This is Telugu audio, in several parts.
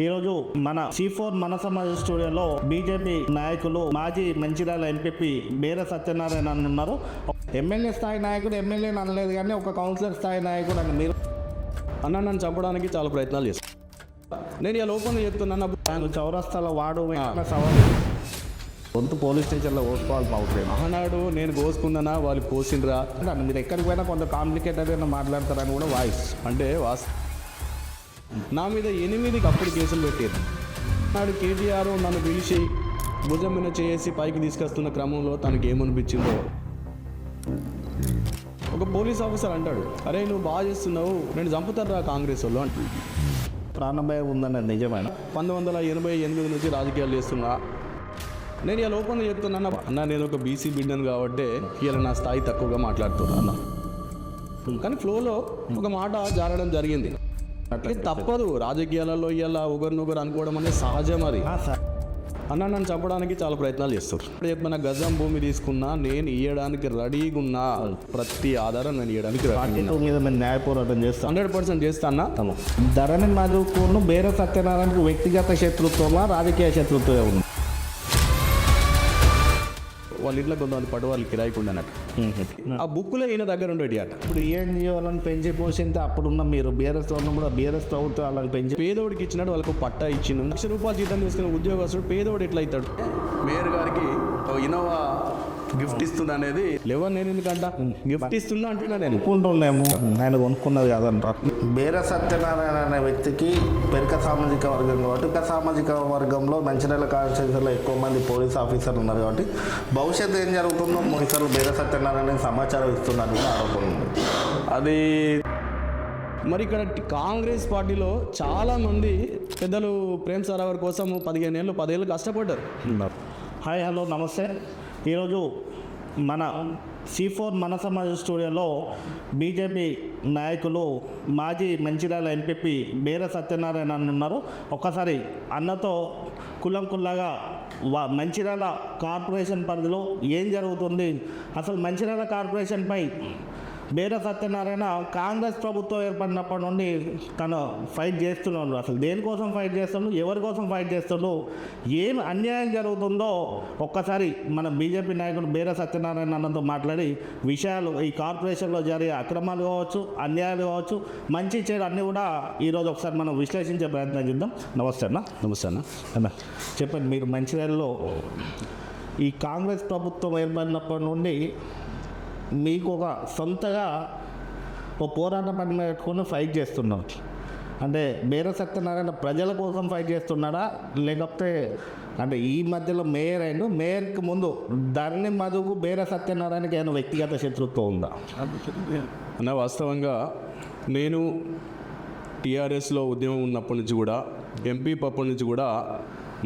ఈరోజు మన C4 మన సమాజ స్టూడియోలో బీజేపీ నాయకులు మాజీ మంచిర్యాల ఎంపీ బేర సత్యనారాయణ అని ఉన్నారు. ఎమ్మెల్యే స్థాయి నాయకుడు ఎమ్మెల్యేని అనలేదు కానీ ఒక కౌన్సిలర్ స్థాయి నాయకుడు అని మీరు నన్ను చంపడానికి చాలా ప్రయత్నాలు చేస్తాను. నేను ఇలా ఓపెన్గా చెప్తున్నాను, చౌరస్తాలో వాడు సవాలు గొంతు పోలీస్ స్టేషన్లో ఓసుకోవాలి బాగుంటుంది. ఆనాడు నేను కోసుకుందనా వాళ్ళు కోసిండ్రా, మీరు ఎక్కడికి పోయినా కొంత కాంప్లికేటెడ్గా మాట్లాడతారని కూడా వాయిస్ అంటే నా మీద 8 కప్పుడు కేసులు పెట్టారు. నాడు కేటీఆర్ నన్ను పిలిచి భుజం మీద చేసి పైకి తీసుకొస్తున్న క్రమంలో తనకి ఏమనిపించిందో, ఒక పోలీస్ ఆఫీసర్ అంటాడు, అరే నువ్వు బాగా చేస్తున్నావు, నేను చంపుతారా కాంగ్రెస్ వాళ్ళు అంటు. ప్రాణభయం ఉందన్నది నిజమైన 1988 నుంచి రాజకీయాలు చేస్తున్నా. నేను ఇలా ఓపెన్గా చెప్తున్నా అన్న, నేను ఒక బీసీ బిడ్డను కాబట్టి ఇలా నా స్థాయి తక్కువగా మాట్లాడుతున్నా అన్న. కానీ ఫ్లోలో ఒక మాట జారడం జరిగింది. తప్పదు, రాజకీయాలలో ఇలా ఒకరినొకరు అనుకోవడం అనేది సహజం. అది అన్న నన్ను చంపడానికి చాలా ప్రయత్నాలు చేస్తారు. ఇప్పుడు చెప్పిన గజం భూమి తీసుకున్నా నేను ఇవ్వడానికి రెడీగా ఉన్నా, ప్రతి ఆధారం నేను ఇవ్వడానికి మీద మేము న్యాయ పోరాటం చేస్తాం. 100% చేస్తా అన్న. ధరణి మధుకును బేర సత్యనారాయణకు వ్యక్తిగత శత్రుత్వమా రాజకీయ శత్రుత్వమే ఉంది? వాళ్ళ ఇంట్లో కొంతమంది పడు వాళ్ళు కిరాయికుండా అన్నట్టు ఆ బుక్లో ఈయన దగ్గర ఉండేటి అట. ఇప్పుడు ENGO వాళ్ళని పెంచి పోసింటే అప్పుడున్న మీరు బీఆర్ఎస్ కూడా బీఆర్ఎస్ ప్రభుత్వం వాళ్ళని పెంచి పేదోడికి ఇచ్చినాడు, వాళ్ళకు పట్టా ఇచ్చిండు. ₹1,00,000 జీతం తీసుకున్న ఉద్యోగస్తుడు పేదోడు ఎట్లా అవుతాడు? మేయర్ గారికి ఇన్నోవా గిఫ్ట్ ఇస్తున్నా అనేది లేవని నేను ఎందుకంట గిఫ్ట్ ఇస్తున్నా అంటున్నా. నేను కొనుక్కుంటున్నాము, ఆయన కొనుక్కున్నది కాదంటారు. బేర సత్యనారాయణ అనే వ్యక్తికి పెరిక సామాజిక వర్గం కాబట్టి సామాజిక వర్గంలో మంచిర్యాల కాన్స్టిట్యూన్సీలో ఎక్కువ మంది పోలీస్ ఆఫీసర్లు ఉన్నారు కాబట్టి భవిష్యత్తు ఏం జరుగుతుందో పోలీసులు బేర సత్యనారాయణ సమాచారం ఇస్తున్నారు ఆరోపణ ఉంది. అది మరి ఇక్కడ కాంగ్రెస్ పార్టీలో చాలామంది పెద్దలు ప్రేమ్ సారావర్ కోసం 15 ఏళ్ళు 10 ఏళ్ళు కష్టపడ్డారు. హాయ్ హలో నమస్తే. ఈరోజు మన C4 మన సమాజ స్టూడియోలో బీజేపీ నాయకులు మాజీ మంచిర్యాల ఎంపీ బేర సత్యనారాయణ అని ఉన్నారు. ఒక్కసారి అన్నతో కుల్లాగా మంచిర్యాల కార్పొరేషన్ పరిధిలో ఏం జరుగుతుంది, అసలు మంచిర్యాల కార్పొరేషన్పై బేర సత్యనారాయణ కాంగ్రెస్ ప్రభుత్వం ఏర్పడినప్పటి నుండి తను ఫైట్ చేస్తున్నాడు. అసలు దేనికోసం ఫైట్ చేస్తున్నాడు, ఎవరి కోసం ఫైట్ చేస్తున్నాడు, ఏం అన్యాయం జరుగుతుందో ఒక్కసారి మన బీజేపీ నాయకుడు బేర సత్యనారాయణ అన్నతో మాట్లాడి విషయాలు, ఈ కార్పొరేషన్లో జరిగే అక్రమాలు కావచ్చు, అన్యాయాలు కావచ్చు, మంచి చెడు అన్నీ కూడా ఈరోజు ఒకసారి మనం విశ్లేషించే ప్రయత్నం చేద్దాం. నమస్తే అన్న. నమస్తే అన్న. చెప్పండి, మీరు మంచిర్యాలలో ఈ కాంగ్రెస్ ప్రభుత్వం ఏర్పడినప్పటి నుండి మీకు ఒక సొంతగా ఒక పోరాట పని పెట్టుకుని ఫైట్ చేస్తున్నాం. అంటే బేర సత్యనారాయణ ప్రజల కోసం ఫైట్ చేస్తున్నాడా, లేకపోతే అంటే ఈ మధ్యలో మేయర్ అయిండు, మేయర్కి ముందు ధరణి మధుకు బేర సత్యనారాయణకి ఏమైనా వ్యక్తిగత శత్రుత్వం ఉందా? అన్న, వాస్తవంగా నేను టీఆర్ఎస్లో ఉద్యమం ఉన్నప్పటి నుంచి కూడా, ఎంపీ అప్పటి నుంచి కూడా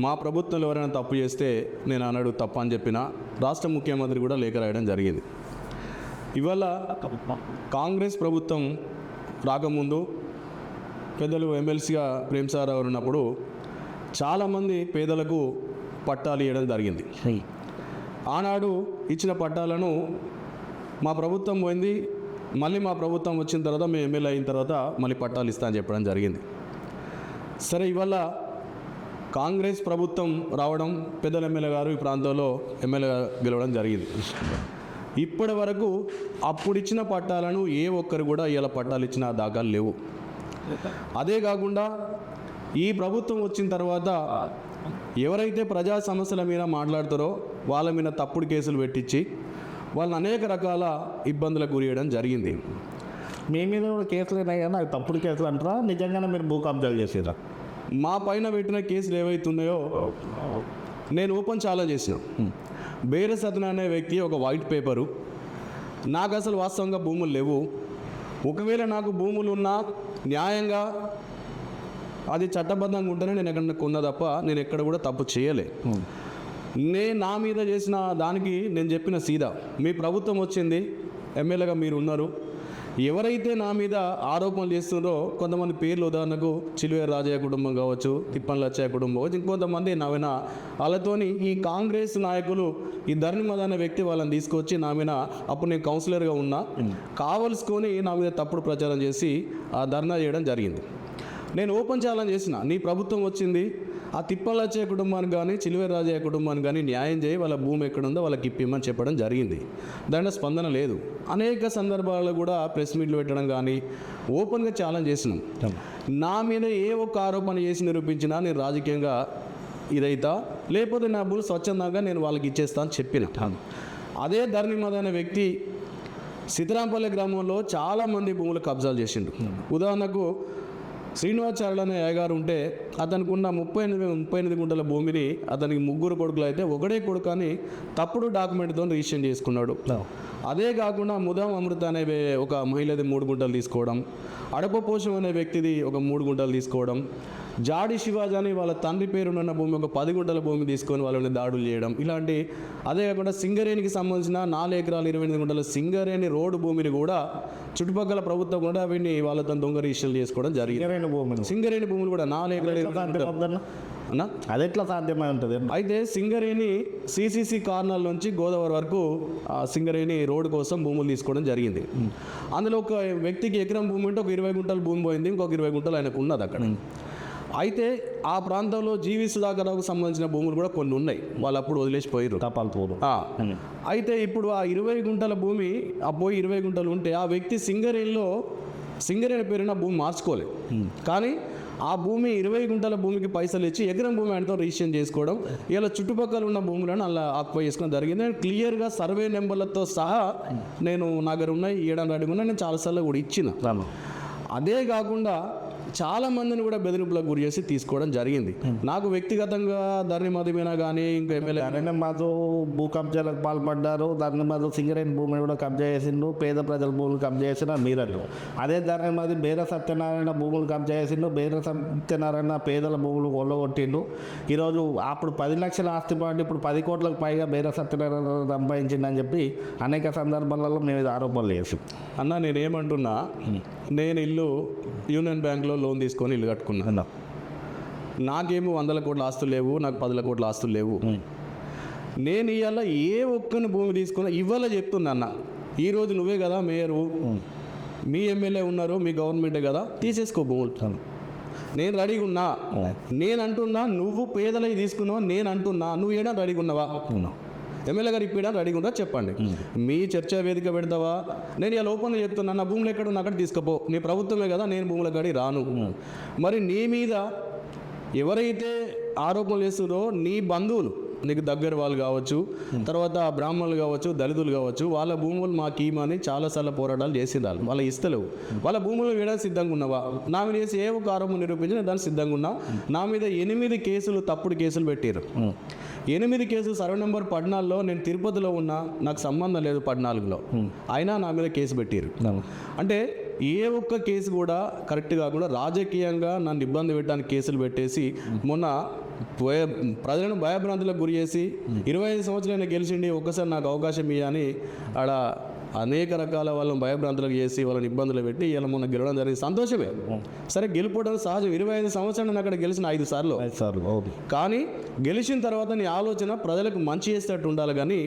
మా ప్రభుత్వంలో ఎవరైనా తప్పు చేస్తే నేను అన్నాడు తప్పు అని చెప్పిన రాష్ట్ర ముఖ్యమంత్రి కూడా లేఖ రాయడం జరిగింది. ఇవాళ కాంగ్రెస్ ప్రభుత్వం రాకముందు పెద్దలు ఎమ్మెల్సీగా ప్రేమ్ సారావర్ ఉన్నప్పుడు చాలామంది పేదలకు పట్టాలు ఇవ్వడం జరిగింది. ఆనాడు ఇచ్చిన పట్టాలను మా ప్రభుత్వం పోయింది, మళ్ళీ మా ప్రభుత్వం వచ్చిన తర్వాత మేము ఎమ్మెల్యే అయిన తర్వాత మళ్ళీ పట్టాలు ఇస్తా అని చెప్పడం జరిగింది. సరే, ఇవాళ కాంగ్రెస్ ప్రభుత్వం రావడం, పెద్దల ఎమ్మెల్యే గారు ఈ ప్రాంతంలో ఎమ్మెల్యేగా గెలవడం జరిగింది. ఇప్పటి వరకు అప్పుడు ఇచ్చిన పట్టాలను ఏ ఒక్కరు కూడా ఇలా పట్టాలు ఇచ్చిన దాఖలు లేవు. అదే కాకుండా ఈ ప్రభుత్వం వచ్చిన తర్వాత ఎవరైతే ప్రజా సమస్యల మీద మాట్లాడతారో వాళ్ళ మీద తప్పుడు కేసులు పెట్టించి వాళ్ళని అనేక రకాల ఇబ్బందులకు గురి చేయడం జరిగింది. మీ మీద కూడా కేసులు అయినాయి కానీ అవి తప్పుడు కేసులు అంటారా, నిజంగానే మీరు భూ కబ్జాలు చేసేదా? మా పైన పెట్టిన కేసులు ఏవైతున్నాయో నేను ఓపెన్ ఛాలెంజ్ చేసిన. బేర సత్యనారాయణ అనే వ్యక్తి ఒక వైట్ పేపరు, నాకు అసలు వాస్తవంగా భూములు లేవు, ఒకవేళ నాకు భూములు ఉన్నా న్యాయంగా అది చట్టబద్ధంగా ఉంటేనే నేను ఎక్కడ కొన్నా తప్ప నేను ఎక్కడ కూడా తప్పు చేయలే. నా మీద చేసిన దానికి నేను చెప్పిన సీదా, మీ ప్రభుత్వం వచ్చింది, ఎమ్మెల్యేగా మీరు ఉన్నారు, ఎవరైతే నా మీద ఆరోపణలు చేస్తున్నారో కొంతమంది పేర్లు, ఉదాహరణకు చిలువేరు రాజయ్య కుటుంబం కావచ్చు, తిప్పన్ లచ్చయ్య కుటుంబం కావచ్చు, ఇంకొంతమంది నవీన వాళ్ళతోని ఈ కాంగ్రెస్ నాయకులు ఈ ధరణి మధు అనే వ్యక్తి వాళ్ళని తీసుకొచ్చి నా మీద, అప్పుడు నేను కౌన్సిలర్గా ఉన్నా, కావలసుకొని నా మీద తప్పుడు ప్రచారం చేసి ఆ ధర్నా చేయడం జరిగింది. నేను ఓపెన్ ఛాలెంజ్ చేసిన, నీ ప్రభుత్వం వచ్చింది, ఆ తిప్పలచ్చే కుటుంబానికి కానీ చిలువేరు రాజయ్య కుటుంబానికి కానీ న్యాయం చేయి, వాళ్ళ భూమి ఎక్కడుందో వాళ్ళకి ఇప్పిమ్మని చెప్పడం జరిగింది. దాంట్లో స్పందన లేదు. అనేక సందర్భాల్లో కూడా ప్రెస్ మీట్లు పెట్టడం కానీ ఓపెన్గా ఛాలెంజ్ చేసినాం. నా మీద ఏ ఒక్క ఆరోపణ చేసి నిరూపించినా నేను రాజకీయంగా ఇదైతా, లేకపోతే నా భూమి స్వచ్ఛందంగా నేను వాళ్ళకి ఇచ్చేస్తా అని చెప్పిన. అదే ధరణిమద అనే వ్యక్తి సిద్ధరాంపల్లి గ్రామంలో చాలామంది భూములు కబ్జాలు చేసిండు. ఉదాహరణకు శ్రీనివాసాచార్యులు అనే అయ్యగారు ఉంటే అతనికి ఉన్న 38 గుంటల భూమిని అతనికి 3 కొడుకులు అయితే ఒకడే కొడుకు అని తప్పుడు డాక్యుమెంట్తో రిజిస్ట్రేషన్ చేసుకున్నాడు. అదే కాకుండా ముదాం అమృత అనే ఒక మహిళది 3 గుంటలు తీసుకోవడం, అడప పోషం అనే వ్యక్తిది ఒక 3 గుంటలు తీసుకోవడం, జాడి శివాజీ అని వాళ్ళ తండ్రి పేరున్న భూమి ఒక 10 గుంటల భూమి తీసుకొని వాళ్ళని దాడులు చేయడం, ఇలాంటి. అదే కాకుండా సింగరేణికి సంబంధించిన 4 ఎకరాలు 28 గుంటల సింగరేణి రోడ్డు భూమిని కూడా చుట్టుపక్కల ప్రభుత్వం కూడా వీటిని వాళ్ళతో దొంగ రిజిస్టర్ చేసుకోవడం జరిగింది. సింగరేణి భూములు కూడా 4 ఎకరాలు అన్న, అది ఎట్లా సాధ్యమై ఉంటుంది? అయితే సింగరేణి సిసిసి కార్నర్ నుంచి గోదావరి వరకు సింగరేణి రోడ్డు కోసం భూములు తీసుకోవడం జరిగింది. అందులో ఒక వ్యక్తికి ఎకరం భూమి ఉంటే ఒక 20 గుంటల భూమి పోయింది, ఇంకొక 20 గుంటలు ఆయనకు ఉన్నది అక్కడ. అయితే ఆ ప్రాంతంలో జీవి సుధాకర్రావుకు సంబంధించిన భూములు కూడా కొన్ని ఉన్నాయి, వాళ్ళు అప్పుడు వదిలేసిపోయారు. అయితే ఇప్పుడు ఆ 20 గుంటల భూమి పోయి 20 గుంటలు ఉంటే ఆ వ్యక్తి సింగరేణి పేరున భూమి మార్చుకోలేదు. కానీ ఆ భూమి 20 గుంటల భూమికి పైసలు ఇచ్చి ఎకరం భూమి ఆయనతో రిజిస్ట్రేషన్ చేసుకోవడం, ఇలా చుట్టుపక్కల ఉన్న భూములను అలా ఆక్యుపై చేసుకోవడం జరిగింది. నేను క్లియర్గా సర్వే నెంబర్లతో సహా నేను నా దగ్గర ఉన్నాయి, 7 అడుగు ఉన్నాయి, నేను చాలాసార్లు కూడా ఇచ్చిన. అదే కాకుండా చాలా మందిని కూడా బెదిరింపులకు గురి చేసి తీసుకోవడం జరిగింది. నాకు వ్యక్తిగతంగా ధరణిమద మీద కానీ ఇంకా ఎమ్మెల్యే ధరణిమద భూ కబ్జాలకు పాల్పడ్డారు. ధరణిమద సింగరేణి భూమిని కూడా కబ్జా చేసిండు, పేద ప్రజల భూములు కబ్జా చేసిన మీరలు. అదే ధరణిమద బేర సత్యనారాయణ భూములు కబ్జా చేసిండు, బేర సత్యనారాయణ పేదల భూములు కొల్లగొట్టిండు. ఈరోజు అప్పుడు 10 లక్షల ఆస్తి పాటు ఇప్పుడు 10 కోట్లకు పైగా బేర సత్యనారాయణ సంపాదించిండని చెప్పి అనేక సందర్భాలలో మేము ఇది ఆరోపణలు చేసాం. అన్న, నేనేమంటున్నా, నేను ఇల్లు యూనియన్ బ్యాంక్లో లోన్ తీసుకొని ఇల్లు కట్టుకున్నా. నాకేమో 100 కోట్ల ఆస్తులు లేవు, నాకు 10 కోట్ల ఆస్తులు లేవు. నేను ఇవాళ ఏ ఒక్కని భూమి తీసుకున్నా ఇవాళ చెప్తున్నా అన్న, ఈరోజు నువ్వే కదా మేయరు, మీ ఎమ్మెల్యే ఉన్నారు, మీ గవర్నమెంటే కదా, తీసేసుకో భూములు. నేను రెడీగా ఉన్నా. నేను అంటున్నా, నువ్వు పేదలవి తీసుకున్నావా? నేను అంటున్నా, నువ్వు ఏడా రెడీగా ఉన్నావా? ఎమ్మెల్యే గారు ఇప్పించడానికి రెడీగా ఉందా చెప్పండి. మీ చర్చా వేదిక పెడతావా? నేను ఇలా ఓపెన్గా చెప్తున్నా, నా భూములు ఎక్కడ ఉన్నా అక్కడ తీసుకుపో, నీ ప్రభుత్వమే కదా, నేను భూముల కాడికి రాను. మరి నీ మీద ఎవరైతే ఆరోపణలు చేస్తున్నారో నీ బంధువులు, నీకు దగ్గర వాళ్ళు కావచ్చు, తర్వాత బ్రాహ్మణులు కావచ్చు, దళితులు కావచ్చు, వాళ్ళ భూములు మాకు ఇమ్మని చాలాసార్లు పోరాటాలు చేసేదాళ్ళు, వాళ్ళ ఇస్తలేవు. వాళ్ళ భూములు వేయడానికి సిద్ధంగా ఉన్నావా? నా మీద చేసి ఏ ఒక ఆరోపణ నిరూపించి నేను దానికి సిద్ధంగా ఉన్నా. నా మీద 8 కేసులు, తప్పుడు కేసులు పెట్టారు. 8 కేసులు సర్వే నెంబర్ 14లో, నేను తిరుపతిలో ఉన్నా, నాకు సంబంధం లేదు 14లో, అయినా నా మీద కేసు పెట్టారు. అంటే ఏ ఒక్క కేసు కూడా కరెక్ట్ కాకుండా రాజకీయంగా నన్ను ఇబ్బంది పెట్టడానికి కేసులు పెట్టేసి మొన్న ప్రజలను భయభ్రాంతులకు గురి చేసి 25 సంవత్సరాలు గెలిచిండి, ఒక్కసారి నాకు అవకాశం ఇవ్వని ఆడ అనేక రకాల వాళ్ళని భయభ్రాంతులకు చేసి వాళ్ళని ఇబ్బందులు పెట్టి ఇలా మొన్న గెలవడం జరిగింది. సంతోషమే, సరే గెలుపోవడం సహజం. 25 సంవత్సరాలు అక్కడ గెలిచిన 5 సార్లు. కానీ గెలిచిన తర్వాత నీ ఆలోచన ప్రజలకు మంచి చేసేటట్టు ఉండాలి, కానీ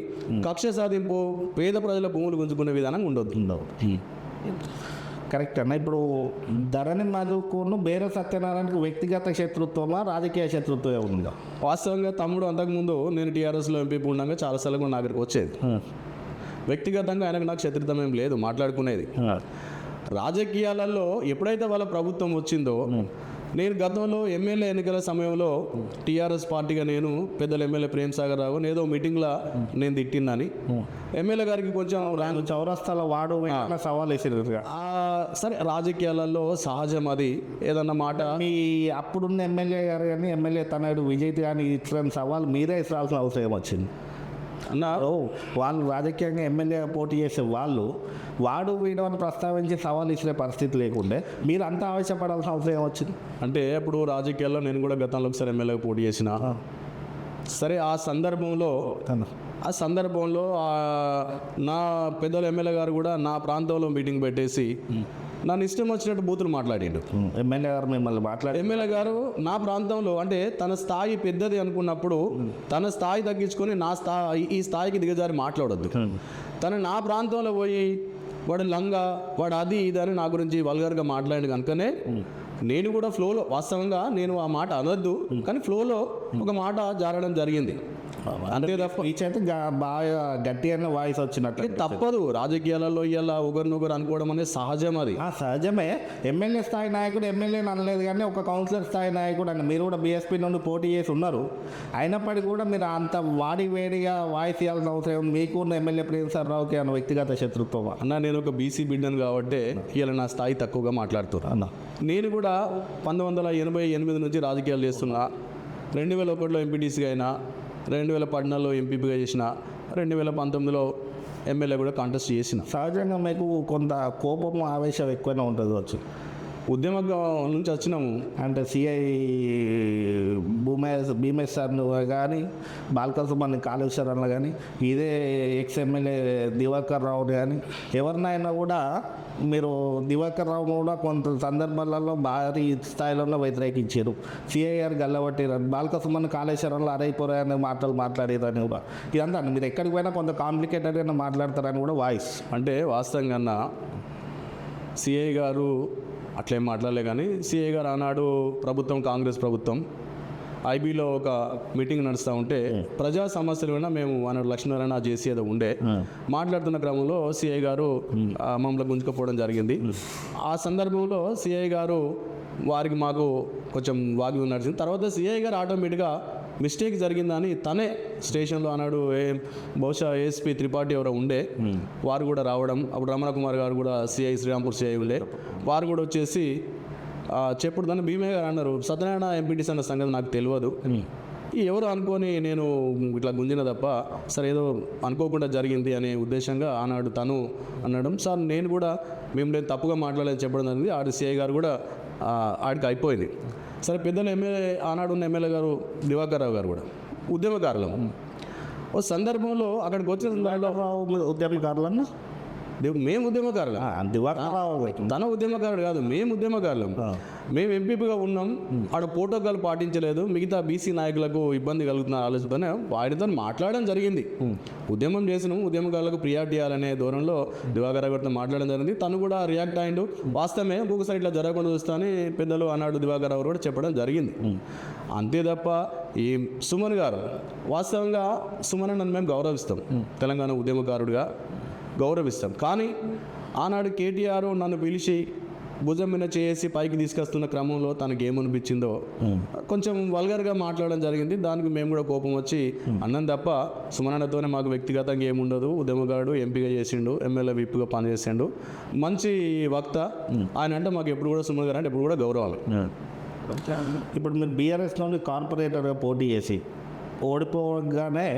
కక్ష సాధింపు పేద ప్రజల భూములు గుంజుకునే విధానం ఉండదు. కరెక్ట్ అన్న. ఇప్పుడు ధరణిమదకును బేర సత్యనారాయణకు వ్యక్తిగత శత్రుత్వమా, రాజకీయ శత్రుత్వమే ఉందా? వాస్తవంగా తమ్ముడు అంతకుముందు నేను టీఆర్ఎస్లో ఎంపీ ఉండగా చాలాసార్లు కూడా నా దగ్గరికి వచ్చేది. వ్యక్తిగతంగా ఆయనకు నాకు శత్రుత్వం ఏం లేదు, మాట్లాడుకునేది. రాజకీయాలలో ఎప్పుడైతే వాళ్ళ ప్రభుత్వం వచ్చిందో, నేను గతంలో ఎమ్మెల్యే ఎన్నికల సమయంలో టీఆర్ఎస్ పార్టీగా నేను పెద్దలు ఎమ్మెల్యే ప్రేమ్సాగర్ రావు ఏదో మీటింగ్లో నేను తిట్టిందని ఎమ్మెల్యే గారికి కొంచెం చౌరస్తాల వాడు సవాల్ వేసారు. సరే, రాజకీయాలలో సహజం అది. ఏదన్నా మాట మీ అప్పుడున్న ఎమ్మెల్యే గారు కానీ ఎమ్మెల్యే తనయుడు విజయ్ కానీ ఇచ్చిన సవాల్ మీరే ఇస్తాల్సిన అవసరం వచ్చింది అన్నారు. వాళ్ళు రాజకీయంగా ఎమ్మెల్యే పోటీ చేసే వాళ్ళు వాడు వీడని ప్రస్తావించి సవాల్ ఇచ్చే పరిస్థితి లేకుండే మీరు అంతా ఆవేశపడాల్సిన అవసరం వచ్చింది. అంటే ఇప్పుడు రాజకీయాల్లో నేను కూడా గతంలో ఒకసారి ఎమ్మెల్యేగా పోటీ చేసిన. సరే, ఆ సందర్భంలో నా పెద్దల ఎమ్మెల్యే గారు కూడా నా ప్రాంతంలో మీటింగ్ పెట్టేసి నన్ను ఇష్టం వచ్చినట్టు బూతులు మాట్లాడిండు. ఎమ్మెల్యే గారు మిమ్మల్ని ఎమ్మెల్యే గారు నా ప్రాంతంలో, అంటే తన స్థాయి పెద్దది అనుకున్నప్పుడు తన స్థాయి తగ్గించుకొని ఈ స్థాయికి దిగజారి మాట్లాడొద్దు. తను నా ప్రాంతంలో పోయి వాడు లంగా, వాడు అది ఇది అని నా గురించి వల్గర్గా మాట్లాడి కనుకనే నేను కూడా ఫ్లోలో వాస్తవంగా నేను ఆ మాట అనొద్దు, కానీ ఫ్లోలో ఒక మాట జారడం జరిగింది. అంతే తప్ప స్పీచ్ అయితే బాగా గట్టిగానే వాయిస్ వచ్చినట్టు తప్పదు. రాజకీయాలలో ఇలా ఒకరినొకరు అనుకోవడం అనేది సహజం. అది సహజమే. ఎమ్మెల్యే స్థాయి నాయకుడు ఎమ్మెల్యేని అనలేదు, కానీ ఒక కౌన్సిలర్ స్థాయి నాయకుడు అని మీరు కూడా బీఎస్పీ నుండి పోటీ చేసి ఉన్నారు. అయినప్పటికీ కూడా మీరు అంత వాడి వేడిగా వాయిస్ ఇవ్వాల్సిన అవసరం ఉంది. మీకు ఎమ్మెల్యే ప్రేమసార్ రావుకి అన్న వ్యక్తిగత శత్రుత్వం అన్న, నేను ఒక బీసీ బిడ్డను కాబట్టి ఇలా నా స్థాయి తక్కువగా మాట్లాడుతున్నాను అన్న. నేను కూడా 1988 నుంచి రాజకీయాలు చేస్తున్నా. 2001లో ఎంపీటీసీగా అయినా, 2014లో ఎంపీపీగా చేసిన, 2019లో ఎమ్మెల్యే కూడా కాంటెస్ట్ చేసిన. సహజంగా మీకు కొంత కోపం ఆవేశం ఎక్కువనే ఉంటుంది వచ్చు. ఉద్యమం నుంచి వచ్చినాము అంటే సిఐ భీమేష్ సార్ను కానీ, బాలకసుమని కాళేశ్వరంలో కానీ, ఇదే ఎక్స్ ఎమ్మెల్యే దివాకర్ రావుని కానీ, ఎవరినైనా కూడా మీరు దివాకర్ రావు కూడా కొంత సందర్భాలలో భారీ స్థాయిలో వ్యతిరేకించారు. సిఐ గారు గల్లబట్టిరని, బాలకసుమని కాళేశ్వరంలో అరైపోరా అనే మాటలు మాట్లాడారని కూడా. ఇదంతా మీరు ఎక్కడికి పోయినా కొంత కాంప్లికేటెడ్గా మాట్లాడతారని కూడా వాయిస్. అంటే వాస్తవంగా సిఐ గారు అట్లేం మాట్లాడలే, కానీ సిఐ గారు ఆనాడు ప్రభుత్వం, కాంగ్రెస్ ప్రభుత్వం ఐబీలో ఒక మీటింగ్ నడుస్తూ ఉంటే ప్రజా సమస్యలు విన్నా మేము ఆనాడు లక్ష్మీనారాయణ జేసీ ఏదో ఉండే మాట్లాడుతున్న క్రమంలో సిఐ గారు మమ్మల్ని గుంజుకపోవడం జరిగింది. ఆ సందర్భంలో సిఐ గారు వారికి మాకు కొంచెం వాగ్వి నడిచింది. తర్వాత సిఐ గారు ఆటోమేటిక్గా మిస్టేక్ జరిగిందని తనే స్టేషన్లో అన్నాడు. బహుశా ఏఎస్పీ త్రిపాఠి ఎవరో ఉండే, వారు కూడా రావడం, అప్పుడు రమణ కుమార్ గారు కూడా సిఐ శ్రీరాంపూర్ సిఐ ఉండే, వారు కూడా వచ్చేసి చెప్పుడు దాన్ని భీమయ్య గారు అన్నారు, సత్యనారాయణ ఎంపీటీసీ అన్న సంగతి నాకు తెలియదు, ఎవరు అనుకొని నేను ఇట్లా గుంజిన తప్ప, సరే ఏదో అనుకోకుండా జరిగింది అనే ఉద్దేశంగా ఆనాడు తను అనడం. సార్ నేను కూడా నేను తప్పుగా మాట్లాడలేదని చెప్పడం జరిగింది. ఆడి సిఐ గారు కూడా ఆడికి అయిపోయింది. సరే పెద్దలు ఎమ్మెల్యే ఆనాడు ఉన్న ఎమ్మెల్యే గారు దివాకర్ రావు గారు కూడా ఉద్యమకారులు. ఓ సందర్భంలో అక్కడికి వచ్చిన సందర్భంలో ఉద్యమకారులన్నా మేము ఉద్యమకారులు, తన ఉద్యమకారుడు కాదు, మేము ఉద్యమకారులం. మేము ఎంపీపీగా ఉన్నాం, ఆడ ప్రోటోకాల్ పాటించలేదు, మిగతా బీసీ నాయకులకు ఇబ్బంది కలుగుతున్న ఆలోచన వాడితో మాట్లాడడం జరిగింది. ఉద్యమం చేసినాము, ఉద్యమకారులకు ప్రియారిటీ ఇవ్వాలనే ధోరణిలో దివాకర్ గారితో మాట్లాడడం జరిగింది. తను కూడా రియాక్ట్ అయ్యిండు. వాస్తవమే, ఒక్కొక్కసారి ఇట్లా జరగకుండా చూస్తా అని పెద్దలు ఆనాడు దివాకర్ రావు కూడా చెప్పడం జరిగింది. అంతే తప్ప ఈ సుమన్ గారు, వాస్తవంగా సుమన్ నన్ను మేము గౌరవిస్తాం, తెలంగాణ ఉద్యమకారుడిగా గౌరవిస్తాం. కానీ ఆనాడు కేటీఆర్ నన్ను పిలిచి భుజం మీద చేసి పైకి తీసుకొస్తున్న క్రమంలో తనకి ఏమనిపించిందో కొంచెం వల్గర్గా మాట్లాడడం జరిగింది. దానికి మేము కూడా కోపం వచ్చి అన్నం తప్ప సుమనన్నతోనే మాకు వ్యక్తిగతంగా ఏముండదు, ఉద్యమకారుడు ఎంపీగా చేసిండు, ఎమ్మెల్యే విప్గా పనిచేసిండు, మంచి వక్త ఆయన అంటే మాకు ఎప్పుడు కూడా సుమన్ గారు అంటే ఎప్పుడు కూడా గౌరవాలు. ఇప్పుడు మీరు బీఆర్ఎస్ నుండి కార్పొరేటర్గా పోటీ చేసి ఓడిపోగానే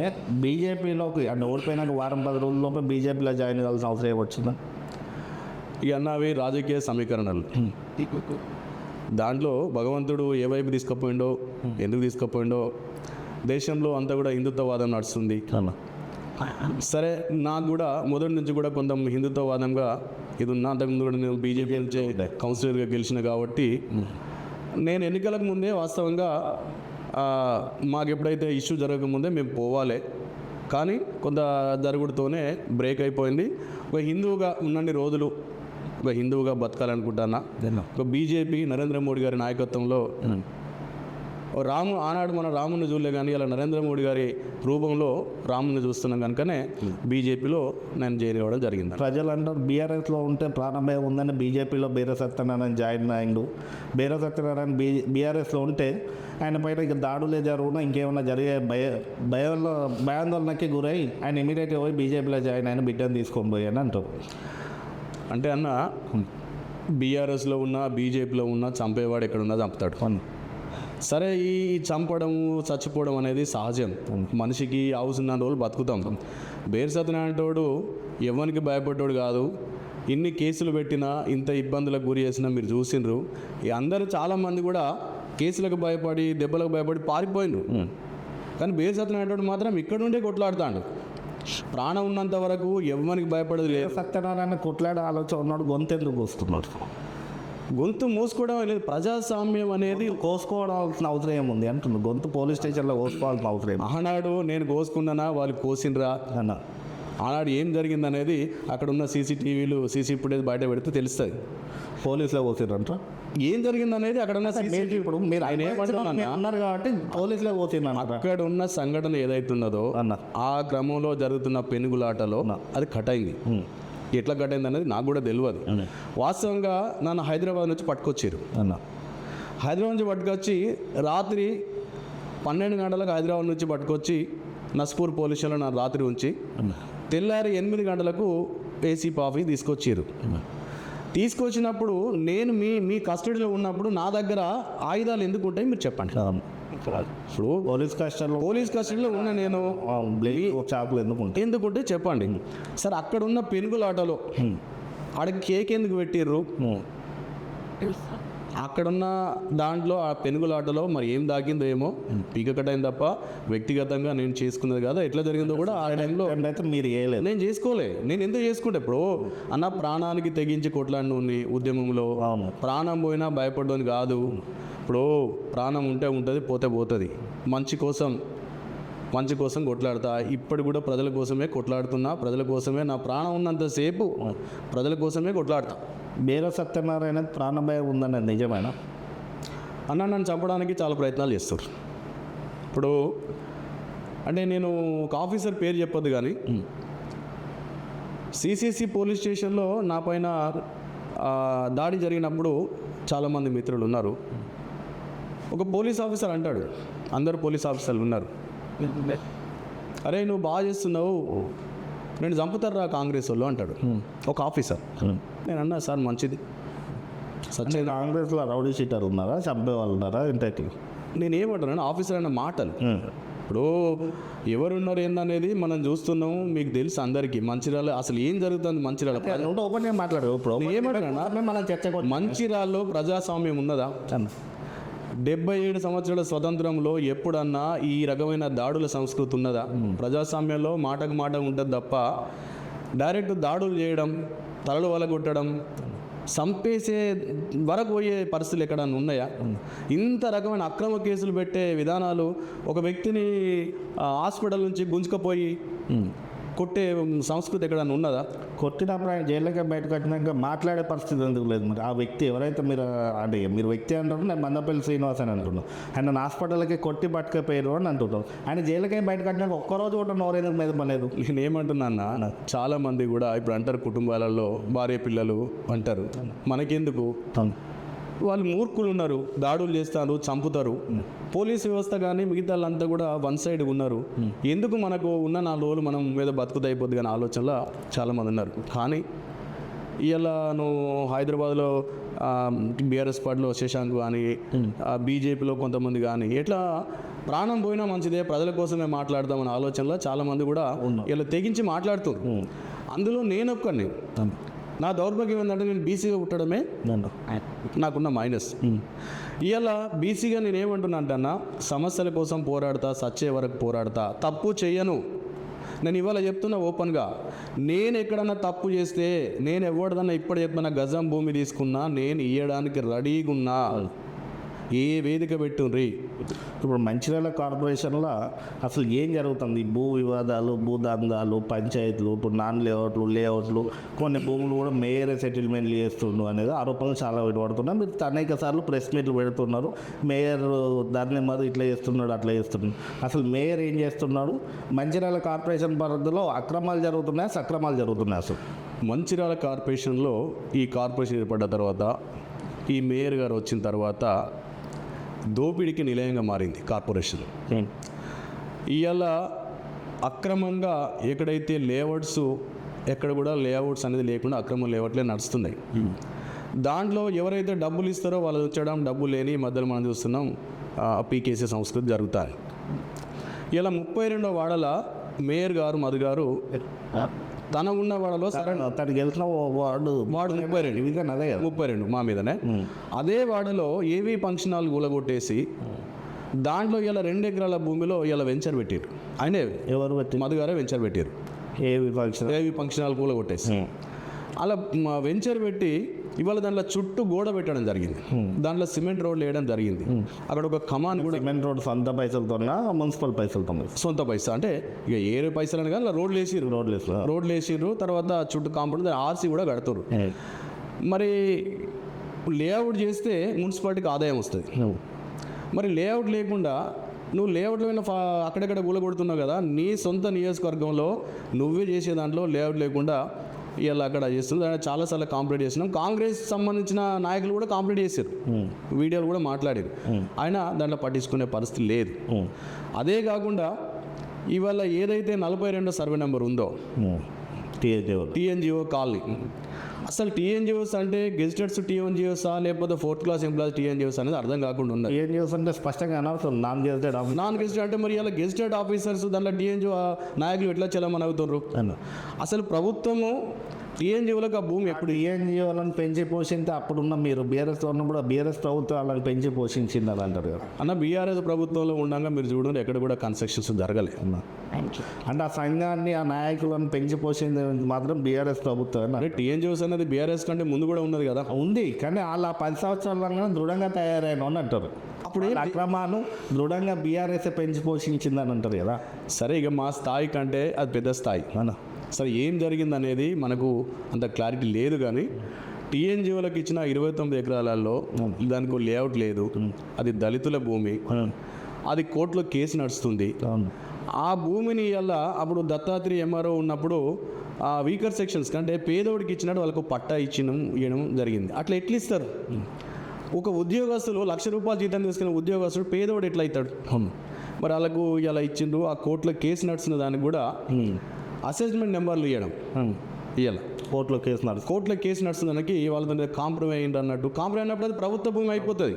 బీజేపీలోకి, అంటే ఓడిపోయినాక వారం 10 రోజుల్లోపే బీజేపీలో జాయిన్ కావాల్సిన అవసరం ఏమొచ్చిందా? ఇక అన్నవి రాజకీయ సమీకరణలు. దాంట్లో భగవంతుడు ఏ వైపు తీసుకుపోయిండో, ఎందుకు తీసుకుపోయిండో, దేశంలో అంతా కూడా హిందుత్వవాదం నడుస్తుంది. సరే, నాకు కూడా మొదటి నుంచి కూడా కొంత హిందుత్వవాదంగా ఇది ఉన్న, అంతకుముందు కూడా నేను బీజేపీ నుంచి కౌన్సిలర్గా గెలిచిన కాబట్టి నేను ఎన్నికలకు ముందే వాస్తవంగా మాకు ఎప్పుడైతే ఇష్యూ జరగకముందే మేము పోవాలి, కానీ కొంత జరుగుడుతోనే బ్రేక్ అయిపోయింది. ఒక హిందువుగా ఉన్నన్ని రోజులు ఒక హిందువుగా బతకాలనుకుంటున్నా. ఒక బీజేపీ నరేంద్ర మోడీ గారి నాయకత్వంలో ఆనాడు మన రాముని చూడలే, కానీ అలా నరేంద్ర మోడీ గారి రూపంలో రాముని చూస్తున్నాం కనుకనే బీజేపీలో నేను జాయిన్ అవ్వడం జరిగింది. ప్రజలు అంటారు బీఆర్ఎస్లో ఉంటే ప్రాణమే ఉందని బీజేపీలో బీర సత్యనారాయణ జాయిన్ అయ్యిండు. బీర సత్యనారాయణ బీఆర్ఎస్లో ఉంటే ఆయన పైన ఇక దాడులే జరుగునా ఇంకేమైనా జరిగే భయాందోళనకి గురై ఆయన ఇమీడియట్గా పోయి బీజేపీలో జాయిన్ అయిన బిడ్డను తీసుకొని పోయాను అంటారు. అంటే అన్న, బీఆర్ఎస్లో ఉన్న బీజేపీలో ఉన్న చంపేవాడు ఎక్కడున్నా చంపుతాడు. సరే, ఈ చంపడము చచ్చిపోవడం అనేది సహజం, మనిషికి అవసరం రోజులు బతుకుతాం. బేర్ సత్యనారాయణతోడు ఎవరికి భయపడ్డాడు కాదు. ఇన్ని కేసులు పెట్టినా, ఇంత ఇబ్బందులకు గురి చేసినా మీరు చూసిండ్రు. అందరూ చాలామంది కూడా కేసులకు భయపడి, దెబ్బలకు భయపడి పారిపోయిండ్రు. కానీ బేర్ సత్యనారాయణతోడు మాత్రం ఇక్కడ ఉండే కొట్లాడుతాడు. ప్రాణం ఉన్నంత వరకు ఎవరికి భయపడదు లేదు. సత్యనారాయణ కొట్లాడే ఆలోచన ఉన్నాడు, గొంతెందుకు వస్తున్నాడు? గొంతు మోసుకోవడం అనేది ప్రజాస్వామ్యం అనేది కోసుకోవాల్సిన అవసరం ఏముంది అంటున్నాడు. గొంతు పోలీస్ స్టేషన్లో కోసుకోవాల్సిన అవసరం. ఆనాడు నేను కోసుకున్నానా, వాళ్ళు కోసిండ్రా అన్న, ఆనాడు ఏం జరిగింది అనేది అక్కడ ఉన్న సీసీ ఫుటేజ్ బయట పెడితే తెలుస్తుంది. పోలీసులో కోసిరంట. ఏం జరిగింది అనేది అక్కడ ఉన్న మీరు ఇప్పుడు మీరు ఆయన ఏమంటున్నా అన్నారు కాబట్టి పోలీసులే పోతున్నారు అక్కడ ఉన్న సంఘటన ఏదైతున్నదో అన్న ఆ క్రమంలో జరుగుతున్న పెనుగులాటలో అది కట్ అయింది. ఎట్లా కట్ అయింది అనేది నాకు కూడా తెలియదు. వాస్తవంగా నన్ను హైదరాబాద్ నుంచి పట్టుకొచ్చారు. అన్న హైదరాబాద్ నుంచి పట్టుకొచ్చి రాత్రి 12 గంటలకు హైదరాబాద్ నుంచి పట్టుకొచ్చి నస్పూర్ పోలీస్ స్టేషన్లో నా రాత్రి ఉంచి తెల్లారి 8 గంటలకు ఏసీపీ ఆఫీస్ తీసుకొచ్చారు. తీసుకొచ్చినప్పుడు నేను మీ కస్టడీలో ఉన్నప్పుడు నా దగ్గర ఆయుధాలు ఎందుకు ఉంటాయి మీరు చెప్పండి. ఇప్పుడు పోలీస్ కస్టడీలో ఉన్న నేను చాకులు ఎందుకుంటే చెప్పండి. సరే అక్కడ ఉన్న పెనుగులాటలో ఆడకి కేక్ ఎందుకు పెట్టిర్రు? అక్కడున్న దాంట్లో ఆ పెనుగులాటలో మరి ఏం దాగిందో ఏమో పీకకటైంది తప్ప వ్యక్తిగతంగా నేను చేసుకున్నది కదా. ఎట్లా జరిగిందో కూడా ఆ టైంలో అయితే మీరు చేయలేదు. నేను చేసుకోలే. నేను ఎందుకు చేసుకుంటే ఇప్పుడు అన్న ప్రాణానికి తెగించి కొట్లాడినోని ఉద్యమంలో ప్రాణం పోయినా భయపడ్డోని కాదు. ఇప్పుడు ప్రాణం ఉంటే ఉంటుంది, పోతే పోతుంది. మంచి కోసం కొట్లాడతా. ఇప్పుడు కూడా ప్రజల కోసమే కొట్లాడుతున్నా. ప్రజల కోసమే నా ప్రాణం ఉన్నంతసేపు ప్రజల కోసమే కొట్లాడతా. బేర సత్యనారాయణ ప్రాణభయం ఉందన్నది నిజమేనా? అన్న నన్ను చంపడానికి చాలా ప్రయత్నాలు చేస్తారు. ఇప్పుడు అంటే నేను ఒక ఆఫీసర్ పేరు చెప్పొద్దు కానీ సిసిసి పోలీస్ స్టేషన్లో నా పైన దాడి జరిగినప్పుడు చాలామంది మిత్రులు ఉన్నారు. ఒక పోలీస్ ఆఫీసర్ అంటాడు, అందరు పోలీస్ ఆఫీసర్లు ఉన్నారు, అరే నువ్వు బాగా చేస్తున్నావు, నేను చంపుతారా కాంగ్రెస్ వాళ్ళు అంటాడు ఒక ఆఫీసర్. నేను అన్నా సార్ మంచిది. కాంగ్రెస్లో రౌడీ షీటర్ ఉన్నారా, చంపే వాళ్ళు ఉన్నారా ఏంటంటే నేను ఏమంటాను ఆఫీసర్ అన్న మాటలు. ఇప్పుడు ఎవరున్నారు ఏందనేది మనం చూస్తున్నాము, మీకు తెలుసు అందరికీ. మంచిర్యాల అసలు ఏం జరుగుతుంది మంచిర్యాల ఓపెన్ మాట్లాడు. ఇప్పుడు ఏమంటున్నా మనం చర్చ మంచిర్యాలలో ప్రజాస్వామ్యం ఉన్నదా? 77 సంవత్సరాల స్వతంత్రంలో ఎప్పుడన్నా ఈ రకమైన దాడుల సంస్కృతి ఉన్నదా? ప్రజాస్వామ్యంలో మాటకు మాట ఉంటుంది తప్ప డైరెక్ట్ దాడులు చేయడం, తలలు వలగొట్టడం, చంపేసే వరకు పోయే పరిస్థితులు ఎక్కడన్నా ఉన్నాయా? ఇంత రకమైన అక్రమ కేసులు పెట్టే విధానాలు, ఒక వ్యక్తిని హాస్పిటల్ నుంచి గుంజుకపోయి కొట్టే సంస్కృతి ఎక్కడన్నా ఉన్నదా? కొట్టినప్పుడు ఆయన జైల్లోకి బయటకు వచ్చినాక మాట్లాడే పరిస్థితి ఎందుకు లేదు? మరి ఆ వ్యక్తి ఎవరైతే మీరు వ్యక్తి అంటారు, నేను మందపల్లి శ్రీనివాస్ అని అంటున్నాను. ఆయన హాస్పిటల్కి కొట్టి పట్టుకపోయారు అని అంటున్నాను. ఆయన జైలుకి బయటకు వచ్చినాక ఒక్కరోజు కూడా నోరేందుకు మీద పడలేదు. నేను ఏమంటున్నా, చాలా మంది కూడా ఇప్పుడు అంటారు కుటుంబాలలో భార్య పిల్లలు అంటారు, మనకెందుకు, వాళ్ళు మూర్ఖులు ఉన్నారు, దాడులు చేస్తారు, చంపుతారు. పోలీస్ వ్యవస్థ కానీ మిగతా వాళ్ళంతా కూడా వన్ సైడ్ ఉన్నారు. ఎందుకు మనకు ఉన్న 4 రోజులు మనం మీద బతుకుతా అయిపోద్ది కానీ ఆలోచనలో చాలామంది ఉన్నారు. కానీ ఇవాళ నువ్వు హైదరాబాద్లో బీఆర్ఎస్ పార్టీలో శశాంక్ కానీ బీజేపీలో కొంతమంది కానీ ఎట్లా ప్రాణం పోయినా మంచిదే, ప్రజల కోసమే మాట్లాడదామనే ఆలోచనలో చాలామంది కూడా ఇలా తెగించి మాట్లాడుతున్నారు. అందులో నేను ఒక్కడిని. నా దౌర్భాగ్యం ఏంటంటే నేను బీసీగా పుట్టడమే నాకున్న మైనస్. ఇవాళ బీసీగా నేను ఏమంటున్నా అంటే అన్న, సమస్యల కోసం పోరాడతా, సచ్చే వరకు పోరాడతా, తప్పు చెయ్యను. నేను ఇవాళ చెప్తున్నా ఓపెన్గా, నేను ఎక్కడన్నా తప్పు చేస్తే నేను ఎవరిదన్నా ఇప్పుడు చెప్పిన గజం భూమి తీసుకున్నా నేను ఇవ్వడానికి రెడీగా ఉన్నా. ఏ వేదిక పెట్టుండ్రి? ఇప్పుడు మంచిర్యాల కార్పొరేషన్లో అసలు ఏం జరుగుతుంది? భూ వివాదాలు, భూదందాలు, పంచాయతీలు, ఇప్పుడు నాన్ లేఅవుట్లు, కొన్ని భూములు కూడా మేయర్ సెటిల్మెంట్లు చేస్తుండ్రు అనేది ఆరోపణలు చాలా వినబడుతున్నాయి. మీరు అనేక సార్లు ప్రెస్ మీట్లు పెడుతున్నారు, మేయర్ దాన్ని మరి ఇట్లా చేస్తున్నాడు, అట్లా చేస్తున్నాడు. అసలు మేయర్ ఏం చేస్తున్నాడు? మంచిర్యాల కార్పొరేషన్ పరిధిలో అక్రమాలు జరుగుతున్నాయా, సక్రమాలు జరుగుతున్నాయి? అసలు మంచిర్యాల కార్పొరేషన్లో ఈ కార్పొరేషన్ ఏర్పడ్డ తర్వాత, ఈ మేయర్ గారు వచ్చిన తర్వాత దోపిడీకి నిలయంగా మారింది కార్పొరేషన్. ఇవాళ అక్రమంగా ఎక్కడైతే లేఅవుట్స్, ఎక్కడ కూడా లేఅవుట్స్ అనేది లేకుండా అక్రమ లేఅవుట్లే నడుస్తున్నాయి. దాంట్లో ఎవరైతే డబ్బులు ఇస్తారో వాళ్ళు వచ్చడం, డబ్బులు లేని మధ్యలో మనం చూస్తున్నాం పీకేసీ సంస్కృతి జరుగుతాయి. ఇలా 32వ వార్డుల మేయర్ గారు మధు గారు తన ఉన్న వాడలో తను గెలిచిన వార్డు 32 అదే 32 మా మీదనే. అదే వార్డులో ఏవీ ఫంక్షన్ హాల్ కూలగొట్టేసి దాంట్లో ఇలా 2 ఎకరాల భూమిలో ఇలా వెంచర్ పెట్టారు. ఆయనే ఎవరు పెట్టి? మధు గారే వెంచర్ పెట్టారు. ఏవీ ఫంక్షన్ హాల్ కూలగొట్టేసి అలా వెంచర్ పెట్టి ఇవాళ దాంట్లో చుట్టూ గోడ పెట్టడం జరిగింది, దాంట్లో సిమెంట్ రోడ్లు వేయడం జరిగింది. అక్కడ ఒక కమాన్ కూడా, సిమెంట్ రోడ్ సొంత పైసలతో మున్సిపల్ పైసలతో? సొంత పైసా అంటే ఇక ఏ పైసలు అని కానీ రోడ్లు వేసిర్రు. తర్వాత చుట్టూ కాంపౌండ్ ఆర్సీ కూడా కడుతురు. మరి లేఅవుట్ చేస్తే మున్సిపాలిటీకి ఆదాయం వస్తుంది. మరి లేఅవుట్ లేకుండా నువ్వు లేఅవుట్లో అక్కడెక్కడ కూలగొడుతున్నావు కదా, నీ సొంత నియోజకవర్గంలో నువ్వే చేసే దాంట్లో లేఅవుట్ లేకుండా ఇలా అక్కడ చేస్తుంది. చాలాసార్లు కాంప్లీట్ చేసినాం. కాంగ్రెస్ సంబంధించిన నాయకులు కూడా కాంప్లీట్ చేశారు, వీడియోలు కూడా మాట్లాడారు. అయినా దాంట్లో పట్టించుకునే పరిస్థితి లేదు. అదే కాకుండా ఇవాళ ఏదైతే 42వ సర్వే నెంబర్ ఉందో టీఎన్జిఓ కాలనీ, అసలు టీఎన్జిఓస్ అంటే గెజిటెడ్స్ టీఎన్జిఓసా లేకపోతే 4th క్లాస్ ఎంప్లాయీస్ టీఎన్జిఓస్ అనేది అర్థం కాకుండా ఉన్నది. టీఎన్జిఓస్ అంటే స్పష్టంగా అనవసరం non gazetted officer. Non gazetted అంటే మరి ఇలా గెజిటెడ్ ఆఫీసర్స్ దాంట్లో టీఎన్జిఓ నాయకులు ఎట్లా చెల్లమని అవుతున్నారు? అసలు ప్రభుత్వము టీఎన్జిఓలకు ఆ భూమి ఇప్పుడు టీఎన్జిఓలను పెంచి పోషింటే అప్పుడున్న మీరు బీఆర్ఎస్ ఉన్నప్పుడు బీఆర్ఎస్ ప్రభుత్వం వాళ్ళని పెంచి పోషించింది అని అంటారు కదా అన్న. బీఆర్ఎస్ ప్రభుత్వంలో ఉండగా మీరు చూడండి ఎక్కడ కూడా కన్స్ట్రక్షన్స్ జరగలేదు అన్న. అంటే ఆ సంఘాన్ని ఆ నాయకులను పెంచి పోషింది మాత్రం బీఆర్ఎస్ ప్రభుత్వం. అంటే టీఎన్జిఓస్ అనేది బీఆర్ఎస్ కంటే ముందు కూడా ఉన్నది కదా. ఉంది, కానీ వాళ్ళ 10 సంవత్సరాల దృఢంగా తయారైన అని అంటారు. అప్పుడు అక్రమాలు దృఢంగా బీఆర్ఎస్ పెంచి పోషించిందని అంటారు కదా. సరే, ఇక మా స్థాయి కంటే అది పెద్ద స్థాయి అన్న. సరే, ఏం జరిగింది అనేది మనకు అంత క్లారిటీ లేదు, కానీ టీఎన్జిఓలకు ఇచ్చిన 29 ఎకరాలలో దానికి లేఅవుట్ లేదు, అది దళితుల భూమి, అది కోర్టులో కేసు నడుస్తుంది. ఆ భూమిని ఇలా అప్పుడు దత్తాత్రేయ ఎంఆర్ఓ ఉన్నప్పుడు ఆ వీకర్ సెక్షన్స్ కంటే పేదోడికి ఇచ్చినట్టు వాళ్ళకు పట్టా ఇవ్వడం జరిగింది. అట్లా ఎట్లా ఇస్తారు? ఒక ఉద్యోగస్తులు ₹1,00,000 జీతం తీసుకున్న ఉద్యోగస్తుడు పేదోడు ఎట్లా అవుతాడు? మరి వాళ్ళకు ఇలా ఇచ్చిండ్రు. ఆ కోర్టులో కేసు నడుస్తున్న దానికి కూడా అసెస్మెంట్ నెంబర్లు ఇవ్వడం ఇవ్వాలి. కోర్టులో కేసు నడుస్తుందానికి వాళ్ళతో కాంప్రమైజ్ అయింది అన్నట్టు. కాంప్రమైజ్ అయినప్పుడు అది ప్రభుత్వ భూమి అయిపోతుంది.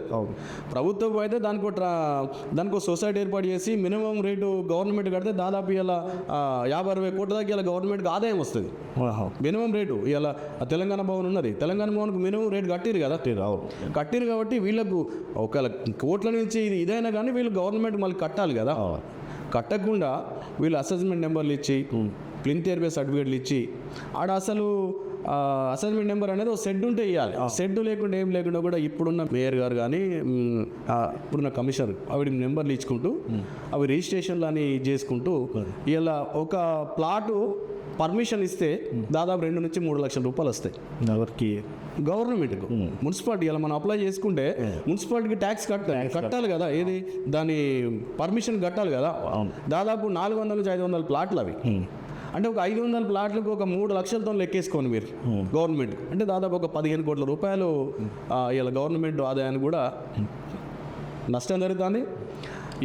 ప్రభుత్వ భూమి అయితే దానికి సొసైటీ ఏర్పాటు చేసి మినిమం రేటు గవర్నమెంట్ కడితే దాదాపు ఇలా 50-60 కోట్ల దాకా ఇలా గవర్నమెంట్కి ఆదాయం వస్తుంది. మినిమం రేటు ఇలా తెలంగాణ భవన్ ఉన్నది, తెలంగాణ భవన్కి మినిమం రేటు కట్టిరు కదా. కట్టిరు కాబట్టి వీళ్ళకు ఒకవేళ కోట్ల నుంచి ఇదైనా కానీ వీళ్ళు గవర్నమెంట్ మళ్ళీ కట్టాలి కదా. కట్టకుండా వీళ్ళు అసెస్మెంట్ నెంబర్లు ఇచ్చి ప్లింత్ ఏర్బే సర్టిఫికేట్లు ఇచ్చి ఆడ అసలు అసెస్మెంట్ నెంబర్ అనేది ఒక సెడ్ ఉంటే ఇవ్వాలి. సెడ్ లేకుండా ఏం లేకుండా కూడా ఇప్పుడున్న మేయర్ గారు కానీ ఇప్పుడున్న కమిషనర్ అవి నెంబర్లు ఇచ్చుకుంటూ అవి రిజిస్ట్రేషన్లు అని చేసుకుంటూ ఇలా ఒక ప్లాటు పర్మిషన్ ఇస్తే దాదాపు 2 నుంచి 3 లక్షల రూపాయలు వస్తాయి ఎవరికి? గవర్నమెంట్కు. మున్సిపాలిటీ ఇలా మనం అప్లై చేసుకుంటే మున్సిపాలిటీకి ట్యాక్స్ కట్టాలి కదా. ఏది దాని పర్మిషన్ కట్టాలి కదా. దాదాపు 400 నుంచి 500 ప్లాట్లు అవి. అంటే ఒక 500 ప్లాట్లకు ఒక 3 లక్షలతో లెక్కేసుకోండి మీరు గవర్నమెంట్. అంటే దాదాపు ఒక 15 కోట్ల రూపాయలు ఇలా గవర్నమెంట్ ఆదాయాన్ని కూడా నష్టం జరుగుతుంది.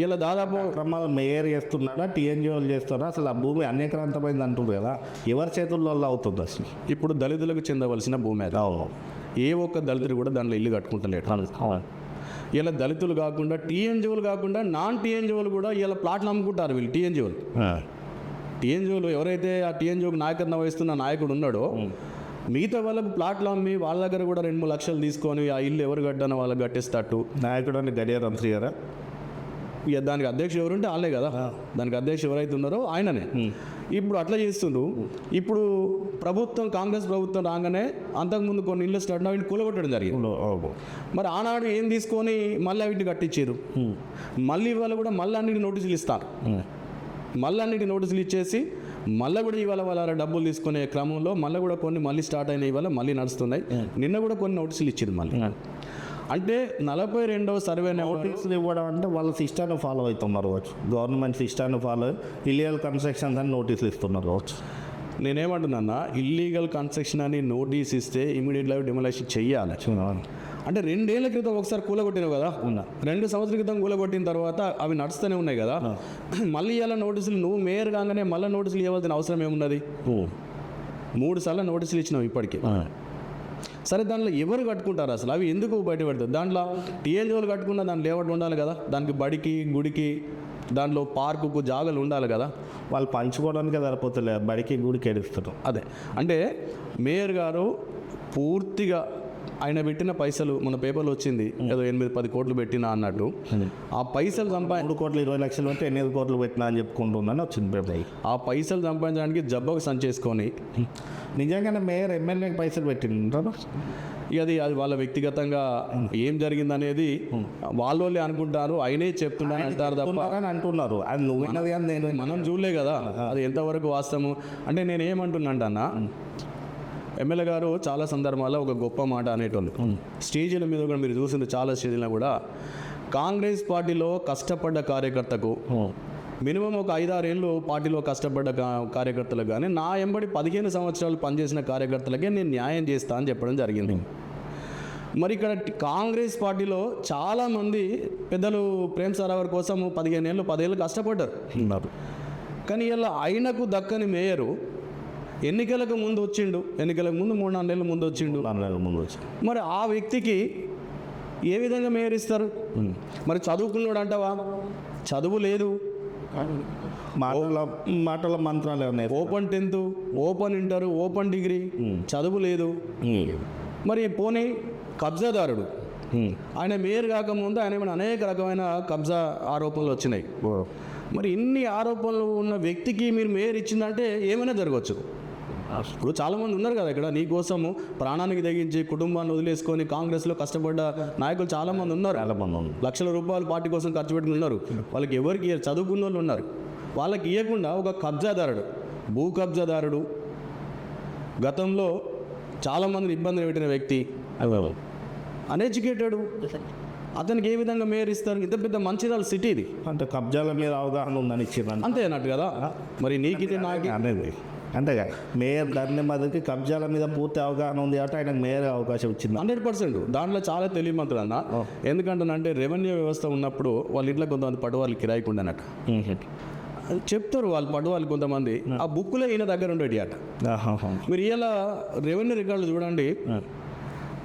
ఇలా దాదాపు క్రమాలు మేయర్ చేస్తున్నాడా టీఎన్జిఓలు చేస్తున్నారా? అసలు ఆ భూమి అన్యక్రాంతమైంది అంటుంది కదా, ఎవరి చేతుల్లో అవుతుంది అసలు? ఇప్పుడు దళితులకు చెందవలసిన భూమి అది. ఏ ఒక్క దళితుడు కూడా దాంట్లో ఇల్లు కట్టుకుంటలేడు. ఇలా దళితులు కాకుండా టీఎన్జిఓలు కాకుండా నాన్ టీఎన్జిఓలు కూడా ఇలా ప్లాట్లు అమ్ముకుంటారు వీళ్ళు. టీఎన్జిఓలు ఎవరైతే ఆ టీఎన్జిఓకి నాయకత్వం వహిస్తున్న నాయకుడు ఉన్నాడో మిగతా వాళ్ళకు ప్లాట్లు అమ్మి వాళ్ళ దగ్గర కూడా 2-3 లక్షలు తీసుకొని ఆ ఇల్లు ఎవరు కట్టానో వాళ్ళకి కట్టేస్తట్టు. నాయకుడు అని గడియారు అంత్రి గారా? ఇక దానికి అధ్యక్షుడు ఎవరుంటే వాళ్ళే కదా. దానికి అధ్యక్షుడు ఎవరైతే ఉన్నారో ఆయననే. ఇప్పుడు అట్లా చేస్తుండ్రు. ఇప్పుడు కాంగ్రెస్ ప్రభుత్వం రాగానే అంతకుముందు కొన్ని ఇళ్ళు స్టార్ట్ వీటిని కూలగొట్టడం జరిగింది. మరి ఆనాడు ఏం తీసుకొని మళ్ళీ వీటిని కట్టించారు. మళ్ళీ ఇవాళ కూడా మళ్ళీ అన్నిటి నోటీసులు ఇస్తారు. మళ్ళీ అన్నిటి నోటీసులు ఇచ్చేసి మళ్ళీ కూడా ఇవాళ వాళ్ళ డబ్బులు తీసుకునే క్రమంలో మళ్ళీ కూడా కొన్ని మళ్ళీ స్టార్ట్ అయినాయి, ఇవాళ మళ్ళీ నడుస్తున్నాయి. నిన్న కూడా కొన్ని నోటీసులు ఇచ్చింది మళ్ళీ. అంటే 42వ సర్వే నోటీసులు ఇవ్వడం అంటే వాళ్ళ సిస్టాన్ని ఫాలో అవుతున్నారు కావచ్చు. గవర్నమెంట్ సిస్టాన్ని ఫాలో ఇల్లీగల్ కన్స్ట్రక్షన్స్ అని నోటీసులు ఇస్తున్నారు కావచ్చు. నేనేమంటున్నా, ఇల్లీగల్ కన్స్ట్రక్షన్ అని నోటీస్ ఇస్తే ఇమీడియట్గా డిమోలిషన్ చెయ్యాలి. అంటే 2 ఏళ్ల క్రితం ఒకసారి కూలగొట్టినావు కదా, 2 సంవత్సరాల క్రితం కూలగొట్టిన తర్వాత అవి నడుస్తూనే ఉన్నాయి కదా. మళ్ళీ ఇలా నోటీసులు నువ్వు మేయర్ కాగానే మళ్ళీ నోటీసులు ఇవ్వాల్సిన అవసరం ఏమున్నది? 3 సార్లు నోటీసులు ఇచ్చినావు ఇప్పటికీ. సరే, దాంట్లో ఎవరు కట్టుకుంటారు అసలు? అవి ఎందుకు బయటపడతాయి? దాంట్లో టీఎన్జిఓలు కట్టుకున్న దాంట్లో లేఅవుట్ ఉండాలి కదా, దానికి బడికి గుడికి దాంట్లో పార్కుకు జాగాలు ఉండాలి కదా. వాళ్ళు పంచుకోవడానికి సరిపోతలేదు, బడికి గుడికి ఎడుస్తారు. అదే అంటే మేయర్ గారు పూర్తిగా ఆయన పెట్టిన పైసలు మన పేపర్లో వచ్చింది ఏదో 8-10 కోట్లు పెట్టినా అన్నట్టు. ఆ పైసలు 3 కోట్లు 20 లక్షలు పెట్టి 8 కోట్లు పెట్టినా అని చెప్పుకుంటుందని వచ్చింది పేపర్. ఆ పైసలు సంపాదించడానికి జబ్బకు సంచేసుకొని నిజంగానే మేయర్ ఎమ్మెల్యేకి పైసలు పెట్టింటారు. ఇక అది వాళ్ళ వ్యక్తిగతంగా ఏం జరిగింది అనేది వాళ్ళే అనుకుంటారు, ఆయనే చెప్తున్నాను అంటారు తప్ప అంటున్నారు. అది నువ్వు విన్నది కానీ నేను మనం చూడలే కదా అది ఎంతవరకు వాస్తవము. అంటే నేను ఏమంటున్నా అన్న, ఎమ్మెల్యే గారు చాలా సందర్భాల్లో ఒక గొప్ప మాట అనేటోళ్ళు. స్టేజీల మీద కూడా మీరు చూసింది చాలా స్టేజీలో కూడా కాంగ్రెస్ పార్టీలో కష్టపడ్డ కార్యకర్తకు మినిమం ఒక 5-6 ఏళ్ళు పార్టీలో కష్టపడ్డ కార్యకర్తలకు కానీ నా ఎంబడి 15 సంవత్సరాలు పనిచేసిన కార్యకర్తలకే నేను న్యాయం చేస్తా అని చెప్పడం జరిగింది. మరి ఇక్కడ కాంగ్రెస్ పార్టీలో చాలామంది పెద్దలు ప్రేమ్ సారావర్ కోసం 15 ఏళ్ళు 10 ఏళ్ళు కష్టపడ్డారు. కానీ ఇలా ఆయనకు దక్కని మేయరు ఎన్నికలకు ముందు వచ్చిండు, ఎన్నికలకు ముందు 3-4 నెలల ముందు వచ్చిండు. మరి ఆ వ్యక్తికి ఏ విధంగా మేయర్ ఇస్తారు? మరి చదువుకున్నాడు అంటావా? చదువు లేదు, మాటల మంత్రాలు ఉన్నాయి. Open 10th, open inter, open degree, చదువు లేదు. మరి పోనీ కబ్జాదారుడు, ఆయన మేయర్ కాకముందు ఆయన ఏమైనా అనేక రకమైన కబ్జా ఆరోపణలు వచ్చినాయి. మరి ఇన్ని ఆరోపణలు ఉన్న వ్యక్తికి మీరు మేయర్ ఇచ్చిందంటే ఏమైనా జరగవచ్చు. ఇప్పుడు చాలామంది ఉన్నారు కదా ఇక్కడ నీకోసము ప్రాణానికి తెగించి కుటుంబాన్ని వదిలేసుకొని కాంగ్రెస్లో కష్టపడ్డ నాయకులు చాలామంది ఉన్నారు. లక్షల రూపాయలు పార్టీ కోసం ఖర్చు పెట్టుకుని ఉన్నారు. వాళ్ళకి ఎవరికి చదువుకున్న వాళ్ళు ఉన్నారు. వాళ్ళకి ఇవ్వకుండా ఒక కబ్జాదారుడు, భూ కబ్జాదారుడు, గతంలో చాలామందిని ఇబ్బంది పెట్టిన వ్యక్తి, అన్ఎడ్యుకేటెడ్, అతనికి ఏ విధంగా మేయర్ ఇస్తారు? ఇంత పెద్ద మంచిర్యాల సిటీ ఇది, అంటే కబ్జాల మీద అవగాహన ఉందని ఇచ్చింది అంతే అన్నట్టు కదా. మరి నీకు నాకు అనేది అంతేగా మేయర్ ధరణి మధ్యకి కబ్జాల మీద పూర్తి అవగాహన ఉంది కాబట్టి ఆయనకు మేయర్ అవకాశం వచ్చింది. 100%. దాంట్లో చాలా తెలియమంతులు అన్న. ఎందుకంటే రెవెన్యూ వ్యవస్థ ఉన్నప్పుడు వాళ్ళ ఇంట్లో కొంతమంది పట్టువాళ్ళు కిరాయికి ఉండనట్టు చెప్తారు. వాళ్ళు పట్టువాళ్ళు కొంతమంది ఆ బుక్లో ఈయన దగ్గర ఉండేటి అట. మీరు ఇలా రెవెన్యూ రికార్డులు చూడండి,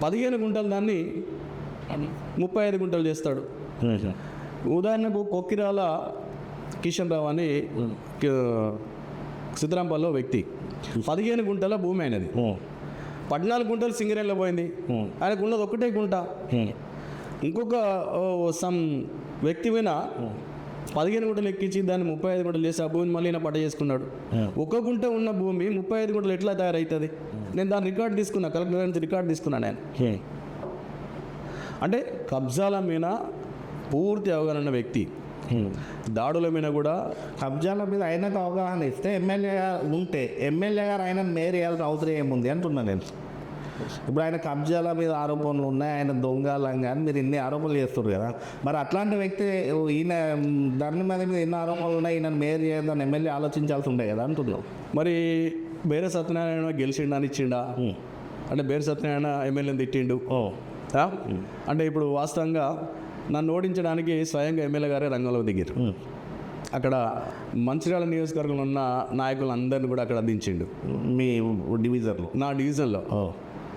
15 గుంటలు దాన్ని 35 గుంటలు చేస్తాడు. ఉదాహరణకు కొక్కిరాల కిషన్ రావు అని సిద్ధరాంపల్లో వ్యక్తి, 15 గుంటల భూమి అయినది, 14 గుంటలు సింగరేణిలో పోయింది. ఆయనకు ఉన్నది 1 గుంట. ఇంకొక సమ్ వ్యక్తి పైన 15 గుంటలు ఎక్కించి దాన్ని 35 గుంటలు చేసి ఆ భూమిని మళ్ళీ పట్ట చేసుకున్నాడు. 1 గుంట ఉన్న భూమి 35 గుంటలు ఎట్లా తయారవుతుంది? నేను దాని రికార్డు తీసుకున్నా, కలెక్టర్ నుంచి రికార్డు తీసుకున్నాను నేను. అంటే కబ్జాల మీద పూర్తి అవగాహన ఉన్న వ్యక్తి, దాడుల మీద కూడా. కబ్జాల మీద ఆయనకు అవగాహన ఇస్తే ఎమ్మెల్యే ఉంటే ఎమ్మెల్యే గారు ఆయన మేయర్ చేయాల్సిన అవసరం ఏముంది అంటున్నా నేను. ఇప్పుడు ఆయన కబ్జాల మీద ఆరోపణలు ఉన్నాయి, ఆయన దొంగలంగా అని మీరు ఇన్ని ఆరోపణలు చేస్తారు కదా. మరి అట్లాంటి వ్యక్తి ఈయన దాని మీద ఎన్ని ఆరోపణలు ఉన్నాయి, ఈయన మేయర్ చేద్దాం ఎమ్మెల్యే ఆలోచించాల్సి ఉండే కదా అంటున్నాం. మరి బేరే సత్యనారాయణ గెలిచిండా అని ఇచ్చిండా? అంటే బేరే సత్యనారాయణ ఎమ్మెల్యేని తిట్టిండు అంటే ఇప్పుడు వాస్తవంగా నన్ను ఓడించడానికి స్వయంగా ఎమ్మెల్యే గారే రంగంలో దిగారు. అక్కడ మంచిర్యాల నియోజకవర్గంలో ఉన్న నాయకులందరినీ కూడా అక్కడ దించిండు. మీ డివిజన్లో? నా డివిజన్లో.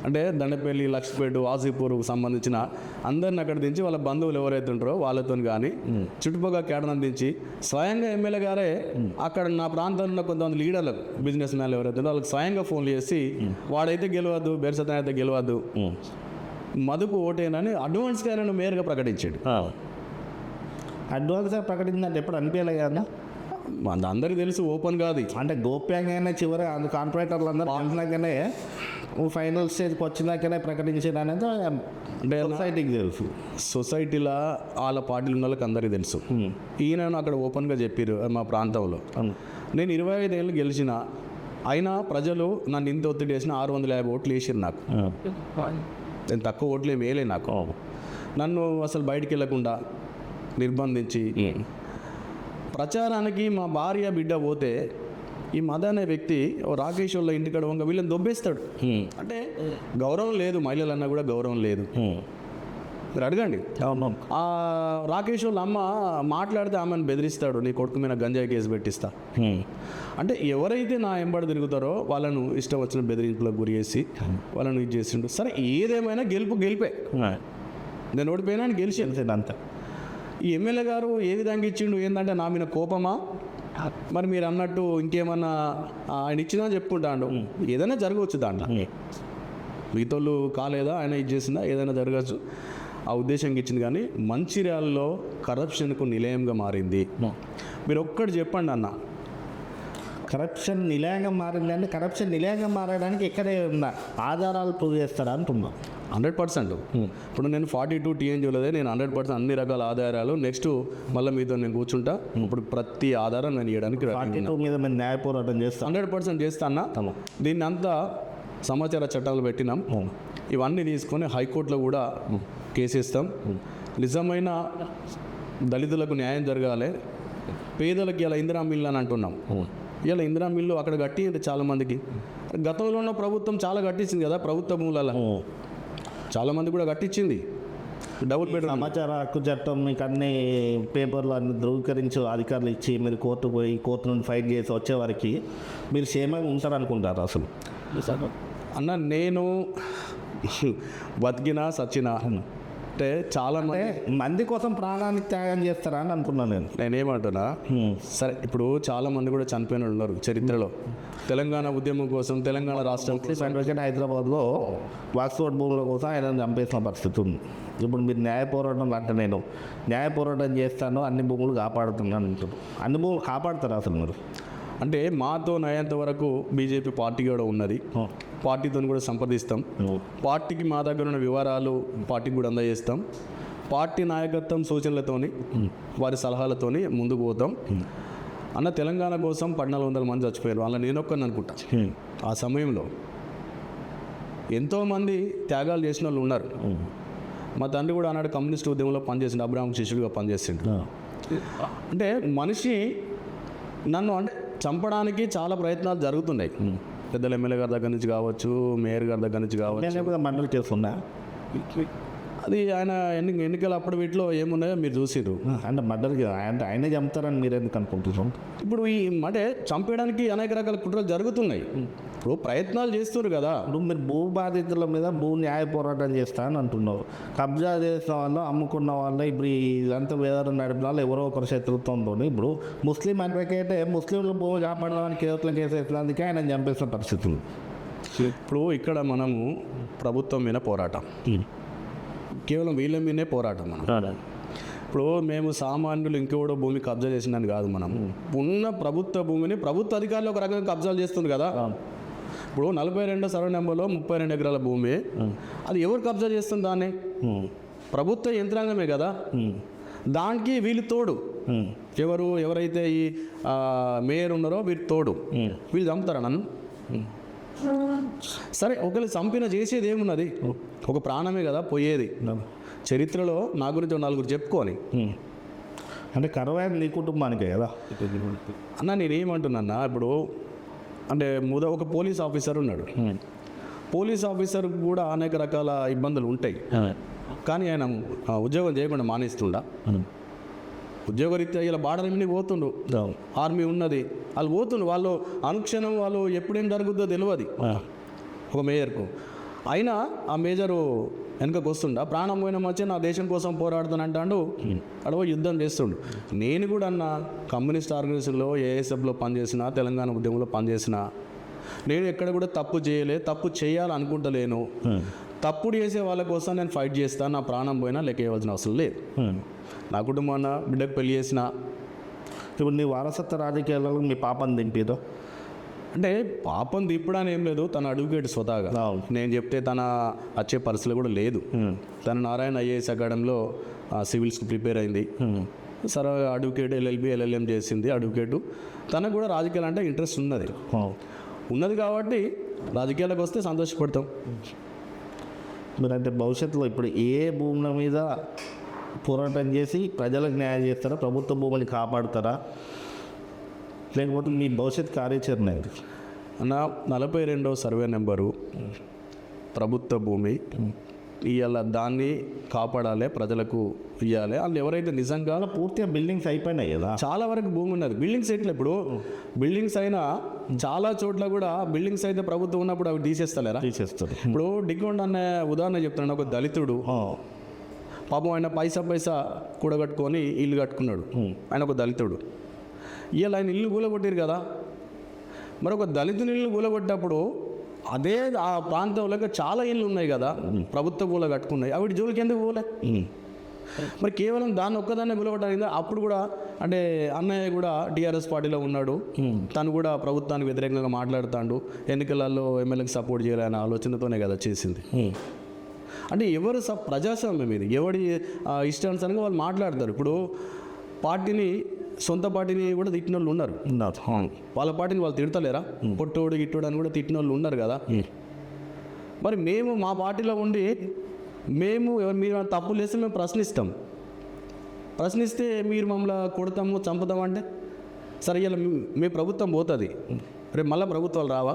అంటే దండపల్లి, లక్ష్మీపేట, వాసీపూర్కు సంబంధించిన అందరిని అక్కడ దించి వాళ్ళ బంధువులు ఎవరైతే ఉంటారో వాళ్ళతో కానీ చుట్టుపక్కల కేడను దించి స్వయంగా ఎమ్మెల్యే గారే అక్కడ నా ప్రాంతంలో ఉన్న కొంతమంది లీడర్లకు, బిజినెస్ మ్యాన్లు ఎవరైతే ఉన్నారో వాళ్ళకి స్వయంగా ఫోన్లు చేసి వాడైతే గెలవద్దు, బేరసత్యం అయితే గెలవద్దు, మధుకు ఓటేనని అడ్వాన్స్గా ఆయన మేయర్గా ప్రకటించాడు. అడ్వాన్స్గా ప్రకటించిందంటే ఎప్పుడు అనిపించలే కదా? అందరికీ తెలుసు, ఓపెన్ కాదు. అంటే గోప్యంగానే చివరి కార్పొరేటర్లు అందరూ తెలిసినాకనే ఫైనల్ స్టేజ్కి వచ్చినాకనే ప్రకటించారు అనేది అంటే సొసైటీకి తెలుసు. సొసైటీలో వాళ్ళ పార్టీలు ఉన్న వాళ్ళకి అందరికీ తెలుసు. ఈయన అక్కడ ఓపెన్గా చెప్పారు మా ప్రాంతంలో. నేను 25 ఏళ్ళు గెలిచిన అయినా ప్రజలు నన్ను ఇంత ఒత్తిడి వేసిన 650 ఓట్లు వేసారు నాకు. నేను తక్కువ ఓట్లు ఏమి వేయలే నాకు. నన్ను అసలు బయటికి వెళ్ళకుండా నిర్బంధించి ప్రచారానికి మా భార్య బిడ్డ పోతే ఈ మద అనే వ్యక్తి రాకేష్ వాళ్ళ ఇంటికాడ వంగ వీళ్ళని దొబ్బేస్తాడు. అంటే గౌరవం లేదు, మహిళలన్నా కూడా గౌరవం లేదు. మీరు అడగండి. ఆ రాకేష్ వాళ్ళ అమ్మ మాట్లాడితే ఆమెను బెదిరిస్తాడు, నీ కొడుకు మీద గంజాయి కేసు పెట్టిస్తా. అంటే ఎవరైతే నా ఎంబడి తిరుగుతారో వాళ్ళను ఇష్టం వచ్చిన బెదిరింపులకు గురి చేసి వాళ్ళను ఇది చేసిండు. సరే ఏదేమైనా గెలిపే. నేను ఓడిపోయినా అని గెలిచాను అంతా. ఈ ఎమ్మెల్యే గారు ఏ విధంగా ఇచ్చిండు ఏంటంటే నా మీద కోపమా? మరి మీరు అన్నట్టు ఇంకేమన్నా ఆయన ఇచ్చినా చెప్పుకుంటాడు. ఏదైనా జరగవచ్చు దాంట్లో. మిగతాళ్ళు కాలేదా, ఆయన ఇది చేసిందా, ఏదైనా జరగచ్చు. ఆ ఉద్దేశంగా ఇచ్చింది. కానీ మంచిర్యాలలో కరప్షన్కు నిలయంగా మారింది. మీరు ఒక్కటి చెప్పండి అన్న, కరప్షన్ నిలయంగా మారింది అంటే కరప్షన్ నిలయంగా మారడానికి ఎక్కడే ఉన్న ఆధారాలు ప్రూవ్ చేస్తారా అంటున్నాం. 100%. ఇప్పుడు నేను 42 టీఎన్జీలోదే నేను 100% అన్ని రకాల ఆధారాలు నెక్స్ట్ మళ్ళీ మీతో నేను కూర్చుంటా. ఇప్పుడు ప్రతి ఆధారం నేను ఇవ్వడానికి 42 మీద మేము న్యాయ పోరాటం చేస్తాం. 100% చేస్తా అన్న. దీన్ని అంతా సమాచార చట్టాలు పెట్టినాం. ఇవన్నీ తీసుకొని హైకోర్టులో కూడా కేసేస్తాం. నిజమైన దళితులకు న్యాయం జరగాలి. పేదలకు ఇలా ఇందిరా మిల్లు అని అంటున్నాం. ఇలా ఇందిరా మిల్లు అక్కడ కట్టింది చాలామందికి. గతంలో ఉన్న ప్రభుత్వం చాలా కట్టించింది కదా, ప్రభుత్వ భూములలో చాలామంది కూడా కట్టించింది. డబుల్ బెడ్రూమ్ సమాచార హక్కు చట్టం మీకు అన్ని పేపర్లు అన్ని ధృవీకరించు అధికారులు ఇచ్చి మీరు కోర్టు పోయి కోర్టు నుండి ఫైట్ చేసి వచ్చే వరకు మీరు క్షేమంగా ఉంటారనుకుంటారు అసలు? అన్న నేను బతికినా సచ్చినా అంటే చాలా మంది కోసం ప్రాణానికి త్యాగం చేస్తారా అని అనుకున్నాను నేనేమంటున్నా. సరే, ఇప్పుడు చాలా మంది కూడా చనిపోయిన ఉన్నారు చరిత్రలో. తెలంగాణ ఉద్యమం కోసం తెలంగాణ రాష్ట్రం హైదరాబాద్లో వాక్స్ఫోర్డ్ భూముల కోసం ఆయన చంపేసిన పరిస్థితి ఉంది. ఇప్పుడు మీరు న్యాయ పోరాటం అంటే నేను న్యాయ పోరాటం చేస్తాను, అన్ని భూములు కాపాడుతున్నాను అంటారు. అన్ని భూములు కాపాడుతారు అసలు మీరు? అంటే మాతో నయ్యేంత వరకు బీజేపీ పార్టీ కూడా ఉన్నది. పార్టీతో కూడా సంప్రదిస్తాం. పార్టీకి మా దగ్గర ఉన్న వివరాలు పార్టీకి కూడా అందజేస్తాం. పార్టీ నాయకత్వం సూచనలతోని వారి సలహాలతోని ముందుకు పోతాం. అన్న తెలంగాణ కోసం 1400 మంది చచ్చిపోయారు. వాళ్ళ నేనొక్కని అనుకుంటా. ఆ సమయంలో ఎంతోమంది త్యాగాలు చేసిన వాళ్ళు ఉన్నారు. మా తండ్రి కూడా ఆనాడు కమ్యూనిస్ట్ ఉద్యమంలో పనిచేసిండు, అబ్రాహం శిష్యుడిగా పనిచేసిండు. అంటే మనిషి నన్ను అంటే చంపడానికి చాలా ప్రయత్నాలు జరుగుతున్నాయి. పెద్దల ఎమ్మెల్యే గారి దగ్గర నుంచి కావచ్చు, మేయర్ గారి దగ్గర నుంచి కావచ్చు. మండలి చేస్తున్నా అది ఆయన ఎన్నికలు అప్పటి వీటిలో ఏమున్నాయో మీరు చూసిరు. అంటే మద్దతుకి అంటే ఆయనే చంపుతారని మీరు ఎందుకు అనుకుంటున్నాం? ఇప్పుడు ఈ అంటే చంపేయడానికి అనేక రకాల కుట్రలు జరుగుతున్నాయి. ఇప్పుడు ప్రయత్నాలు చేస్తున్నారు కదా. ఇప్పుడు మీరు భూ బాధితుల మీద భూ న్యాయ పోరాటం చేస్తా అని అంటున్నారు. కబ్జా చేసిన వాళ్ళు, అమ్ముకున్న వాళ్ళు, ఇప్పుడు ఇదంతా వేదాలు నడిపిన వాళ్ళు ఎవరో ఒకరు శత్రుత్వంతో ఇప్పుడు ముస్లిం అడ్వకేటే ముస్లింల భూమి కాపాడడానికి కేవలం కేసేసినందుకే ఆయన చంపేసిన పరిస్థితులు. ఇప్పుడు ఇక్కడ మనము ప్రభుత్వం మీద పోరాటం, కేవలం వీళ్ళ మీదనే పోరాటం. మనం ఇప్పుడు మేము సామాన్యులు ఇంకెవడో భూమి కబ్జా చేసిందని కాదు. మనం ఉన్న ప్రభుత్వ భూమిని ప్రభుత్వ అధికారులు ఒక రకంగా కబ్జాలు చేస్తుంది కదా. ఇప్పుడు 42 సర్వే నెంబర్లో 32 ఎకరాల భూమి, అది ఎవరు కబ్జా చేస్తుంది? దాన్ని ప్రభుత్వ యంత్రాంగమే కదా. దానికి వీళ్ళు తోడు, ఎవరైతే ఈ మేయర్ ఉన్నారో వీళ్ళు తోడు, వీళ్ళు చంపుతారా నన్ను? సరే, ఒకవేళ చంపిన చేసేది ఏమున్నది? ఒక ప్రాణమే కదా పోయేది. చరిత్రలో నా గురించి 4 చెప్పుకొని అంటే కరవాయని నీ కుటుంబానికే కదా అన్న. నేనేమంటున్నా, ఇప్పుడు అంటే ఒక పోలీస్ ఆఫీసర్ ఉన్నాడు. పోలీస్ ఆఫీసర్ కూడా అనేక రకాల ఇబ్బందులు ఉంటాయి. కానీ ఆయన ఉద్యోగం చేయకుండా మానేస్తుండా? ఉద్యోగరీత్యా ఇలా బార్డర్ మీద పోతుండు, ఆర్మీ ఉన్నది, వాళ్ళు పోతుండు. వాళ్ళు అనుక్షణం వాళ్ళు ఎప్పుడేం జరుగుతుందో తెలియదు ఒక మేయర్కు. అయినా ఆ మేజరు వెనకకు వస్తుండ, ప్రాణం పోయిన వచ్చి నా దేశం కోసం పోరాడుతాను అంటాడు. అడవ యుద్ధం చేస్తుండు. నేను కూడా అన్న కమ్యూనిస్ట్ ఆర్గనైజేషన్లో ఏఎస్ఎఫ్లో పనిచేసిన, తెలంగాణ ఉద్యమంలో పనిచేసిన, నేను ఎక్కడ కూడా తప్పు చేయలే, తప్పు చేయాలనుకుంటలేను. తప్పుడు చేసే వాళ్ళ కోసం నేను ఫైట్ చేస్తాను. నా ప్రాణం పోయినా లెక్క వేయవలసిన అవసరం లేదు. నా కుటుంబాన్న బిడ్డకు పెళ్లి చేసిన. ఇప్పుడు నీ వారసత్వ రాజకీయాలలో మీ పాపను దింపేదో అంటే పాపం దిప్పడానికి ఏం లేదు. తన అడ్వకేట్ స్వతహాగా నేను చెప్తే తన వచ్చే పరిస్థితులు కూడా లేదు. తన నారాయణ ఐఏఎస్ అకాడమీలో సివిల్స్కి ప్రిపేర్ అయింది. సరే, అడ్వకేట్ LLB LLM చేసింది అడ్వకేటు. తనకు కూడా రాజకీయాలు అంటే ఇంట్రెస్ట్ ఉన్నది కాబట్టి రాజకీయాలకు వస్తే సంతోషపడతాం. మీరంటే భవిష్యత్తులో ఇప్పుడు ఏ భూముల మీద పోరాటం చేసి ప్రజలకు న్యాయం చేస్తారా? ప్రభుత్వ భూములు కాపాడుతారా? లేకపోతే మీ భవిష్యత్ కార్యాచరణ అన్న 42వ సర్వే నెంబరు ప్రభుత్వ భూమి. ఇవాళ దాన్ని కాపాడాలి, ప్రజలకు ఇవ్వాలి. వాళ్ళు ఎవరైతే నిజంగా పూర్తిగా బిల్డింగ్స్ అయిపోయినాయి కదా, చాలా వరకు భూమి ఉన్నది. బిల్డింగ్స్ ఎట్లా? ఇప్పుడు బిల్డింగ్స్ అయినా చాలా చోట్ల కూడా బిల్డింగ్స్ అయితే ప్రభుత్వం ఉన్నప్పుడు అవి తీసేస్తారు. ఇప్పుడు డిగ్గొండ అనే ఉదాహరణ చెప్తున్నాను. ఒక దళితుడు పాపం ఆయన పైసా కూడగట్టుకొని ఇల్లు కట్టుకున్నాడు. ఆయన ఒక దళితుడు. ఇవాళ ఆయన ఇల్లు కూలగొట్టారు కదా. మరి ఒక దళితుని ఇల్లు కూలగొట్టినప్పుడు అదే ఆ ప్రాంతంలో చాలా ఇళ్ళు ఉన్నాయి కదా ప్రభుత్వ పూల కట్టుకున్నాయి. అవి జోలికి ఎందుకు పోలే? మరి కేవలం దాన్ని ఒక్కదాన్నే కూలగొట్టాలి. అప్పుడు కూడా అంటే అన్నయ్య కూడా టీఆర్ఎస్ పార్టీలో ఉన్నాడు. తను కూడా ప్రభుత్వానికి వ్యతిరేకంగా మాట్లాడుతాడు. ఎన్నికలలో ఎమ్మెల్యేకి సపోర్ట్ చేయాలనే ఆలోచనతోనే కదా చేసింది. అంటే ఎవరు ప్రజాస్వామ్యం ఇది, ఎవడి ఇష్టానుసారంగా వాళ్ళు మాట్లాడతారు. ఇప్పుడు పార్టీని, సొంత పార్టీని కూడా తిట్టిన వాళ్ళు ఉన్నారు. వాళ్ళ పార్టీని వాళ్ళు తిడతలేరా? పొట్టోడు గిట్టోడు అని కూడా తిట్టిన వాళ్ళు ఉన్నారు కదా. మరి మేము మా పార్టీలో ఉండి మీరు తప్పులు చేస్తే మేము ప్రశ్నిస్తే మీరు మమ్మల్ని కొడతాము చంపుతాము అంటే సరే ఇలా మీ ప్రభుత్వం పోతుంది, రేపు మళ్ళీ ప్రభుత్వాలు రావా?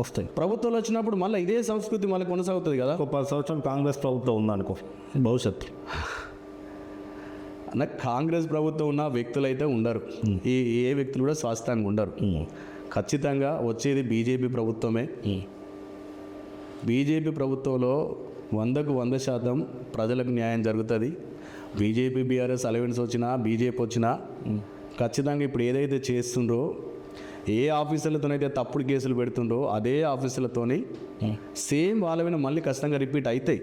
వస్తాయి. ప్రభుత్వాలు వచ్చినప్పుడు మళ్ళీ ఇదే సంస్కృతి మళ్ళీ కొనసాగుతుంది కదా. ఒక 10 సంవత్సరాలు కాంగ్రెస్ ప్రభుత్వం ఉందనుకో భవిష్యత్తు. అన్న కాంగ్రెస్ ప్రభుత్వం ఉన్న వ్యక్తులు అయితే ఉండరు, ఏ వ్యక్తులు కూడా స్వాస్థ్యానికి ఉండరు. ఖచ్చితంగా వచ్చేది బీజేపీ ప్రభుత్వమే. బీజేపీ ప్రభుత్వంలో 100% ప్రజలకు న్యాయం జరుగుతుంది. బీజేపీ బీఆర్ఎస్ అలవెన్స్ వచ్చినా బీజేపీ వచ్చినా ఖచ్చితంగా ఇప్పుడు ఏదైతే చేస్తుండ్రో, ఏ ఆఫీసర్లతోనైతే తప్పుడు కేసులు పెడుతుండ్రో అదే ఆఫీసర్లతోని సేమ్ వాళ్ళ మీద మళ్ళీ ఖచ్చితంగా రిపీట్ అవుతాయి.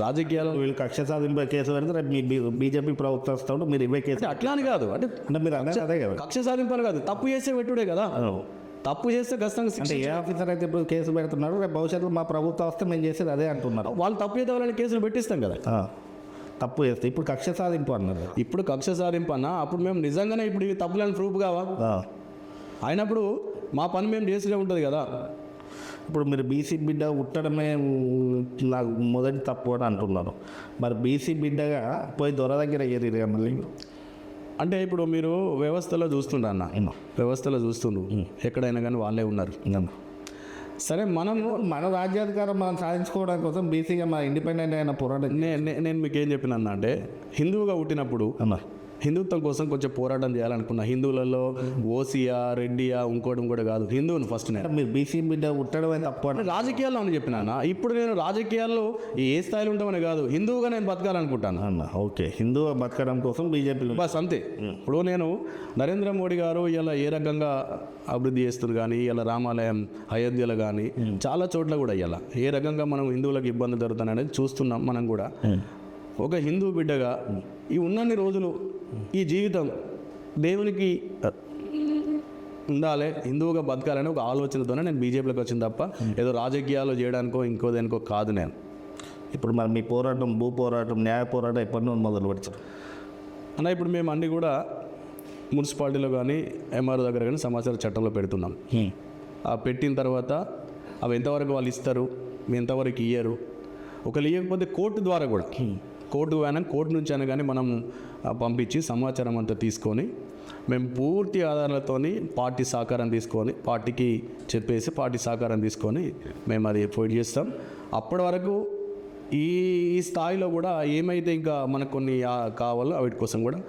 రాజకీయాలు వీళ్ళు కక్ష సాధింపే కేసు పెడితే రేపు మీ బీజేపీ ప్రభుత్వం వస్తాడు, మీరు ఇవే కేసు అంటే అట్లా అని కాదు, అంటే మీరు అనేది అదే కదా. కక్ష సాధింపాలి కాదు, తప్పు చేస్తే పెట్టుడే కదా. తప్పు చేస్తే ఖచ్చితంగా అంటే ఏ ఆఫీసర్ అయితే ఇప్పుడు కేసు పెడుతున్నాడు, రేపు భవిష్యత్తులో మా ప్రభుత్వం వస్తే మేము చేసేది అదే అంటున్నారు. వాళ్ళు తప్పు చేస్తే వాళ్ళని కేసులు పెట్టిస్తాం కదా. తప్పు చేస్తే ఇప్పుడు కక్ష సాధింపు అన్నారు. ఇప్పుడు కక్ష సాధింపు అన్న, అప్పుడు మేము నిజంగానే ఇప్పుడు ఇవి తప్పులని ప్రూఫ్ కావా అయినప్పుడు మా పని మేము చేసే ఉంటుంది కదా. ఇప్పుడు మీరు బీసీ బిడ్డ ఉట్టడమే నాకు మొదటి తప్పు అని అంటున్నారు. మరి బీసీ బిడ్డగా పోయి దొర దగ్గర ఏరిగా మళ్ళీ అంటే ఇప్పుడు మీరు వ్యవస్థలో చూస్తుండ్రు అన్న, వ్యవస్థలో చూస్తుండ్రు ఎక్కడైనా కానీ వాళ్ళే ఉన్నారు. సరే మనము మన రాజ్యాధికారం మనం సాధించుకోవడం కోసం బీసీగా మన ఇండిపెండెంట్ అయిన పోరాటం. నేను మీకు ఏం చెప్పినా అంటే, హిందువుగా పుట్టినప్పుడు హిందుత్వం కోసం కొంచెం పోరాటం చేయాలనుకున్నా. హిందువులలో ఓసియా రెడ్డియా ఇంకోటి కూడా కాదు, హిందువుని ఫస్ట్ నేను. మీరు బీసీ బిడ్డ ఉట్టడమే తప్పు అంటే రాజకీయాల్లో అని చెప్పినా. ఇప్పుడు నేను రాజకీయాల్లో ఏ స్థాయిలో ఉంటామని కాదు, హిందువుగా నేను బతకాలనుకుంటాను అన్న. ఓకే, హిందూ బతకడం కోసం బీజేపీలో బస్ అంతే. ఇప్పుడు నేను నరేంద్ర మోడీ గారు ఇలా ఏ రకంగా అభివృద్ధి చేస్తుంది కానీ, ఇలా రామాలయం అయోధ్యలో కానీ చాలా చోట్ల కూడా ఇలా ఏ రకంగా మనం హిందువులకు ఇబ్బంది జరుగుతుంది అనేది చూస్తున్నాం. మనం కూడా ఒక హిందూ బిడ్డగా ఈ ఉన్నన్ని రోజులు ఈ జీవితం దేవునికి ఉండాలి, హిందువుగా బతకాలని ఒక ఆలోచనతోనే నేను బీజేపీలోకి వచ్చింది తప్ప ఏదో రాజకీయాలు చేయడానికో ఇంకో దేనికో కాదు నేను. ఇప్పుడు మరి మీ పోరాటం, భూ పోరాటం, న్యాయ పోరాటం ఎప్పటి నుండి మొదలు పెడతారు అన్న? ఇప్పుడు మేము అన్నీ కూడా మున్సిపాలిటీలో కానీ ఎంఆర్ఓ దగ్గర కానీ సమాచార చట్టంలో పెడుతున్నాం. పెట్టిన తర్వాత అవి ఎంతవరకు వాళ్ళు ఇస్తారు, ఎంతవరకు ఇయ్యరు, ఒకళ్ళు ఇవ్వకపోతే కోర్టు ద్వారా కూడా కోర్టు నుంచి అయినా కానీ మనం పంపించి సమాచారం అంతా తీసుకొని మేము పూర్తి ఆధారాలతోని పార్టీ సహకారం తీసుకొని పార్టీకి చెప్పేసి పార్టీ సహకారం తీసుకొని మేము అది ఫైట్ చేస్తాం. అప్పటి వరకు ఈ స్థాయిలో కూడా ఏమైతే ఇంకా మనకు కొన్ని కావాలో వాటి కోసం కూడా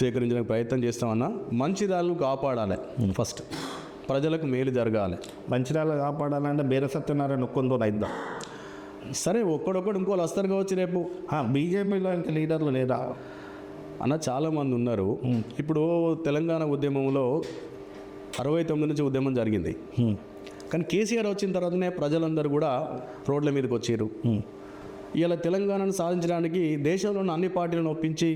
సేకరించడానికి ప్రయత్నం చేస్తామన్నా. మంచిర్యాలను కాపాడాలి, ఫస్ట్ ప్రజలకు మేలు జరగాలి. మంచిర్యాల కాపాడాలంటే బేర సత్యనారాయణ ఒక్కొందో అయిద్దాం. సరే ఒక్కడొక్కడు ఇంకోళ్ళు వస్తారు కావచ్చు రేపు. బీజేపీలో ఇంకా లీడర్లు లేదా అన్న? చాలామంది ఉన్నారు. ఇప్పుడు తెలంగాణ ఉద్యమంలో 69 నుంచి ఉద్యమం జరిగింది, కానీ కేసీఆర్ వచ్చిన తర్వాతనే ప్రజలందరూ కూడా రోడ్ల మీదకి వచ్చారు. ఇలా తెలంగాణను సాధించడానికి దేశంలో ఉన్న అన్ని పార్టీలను ఒప్పించి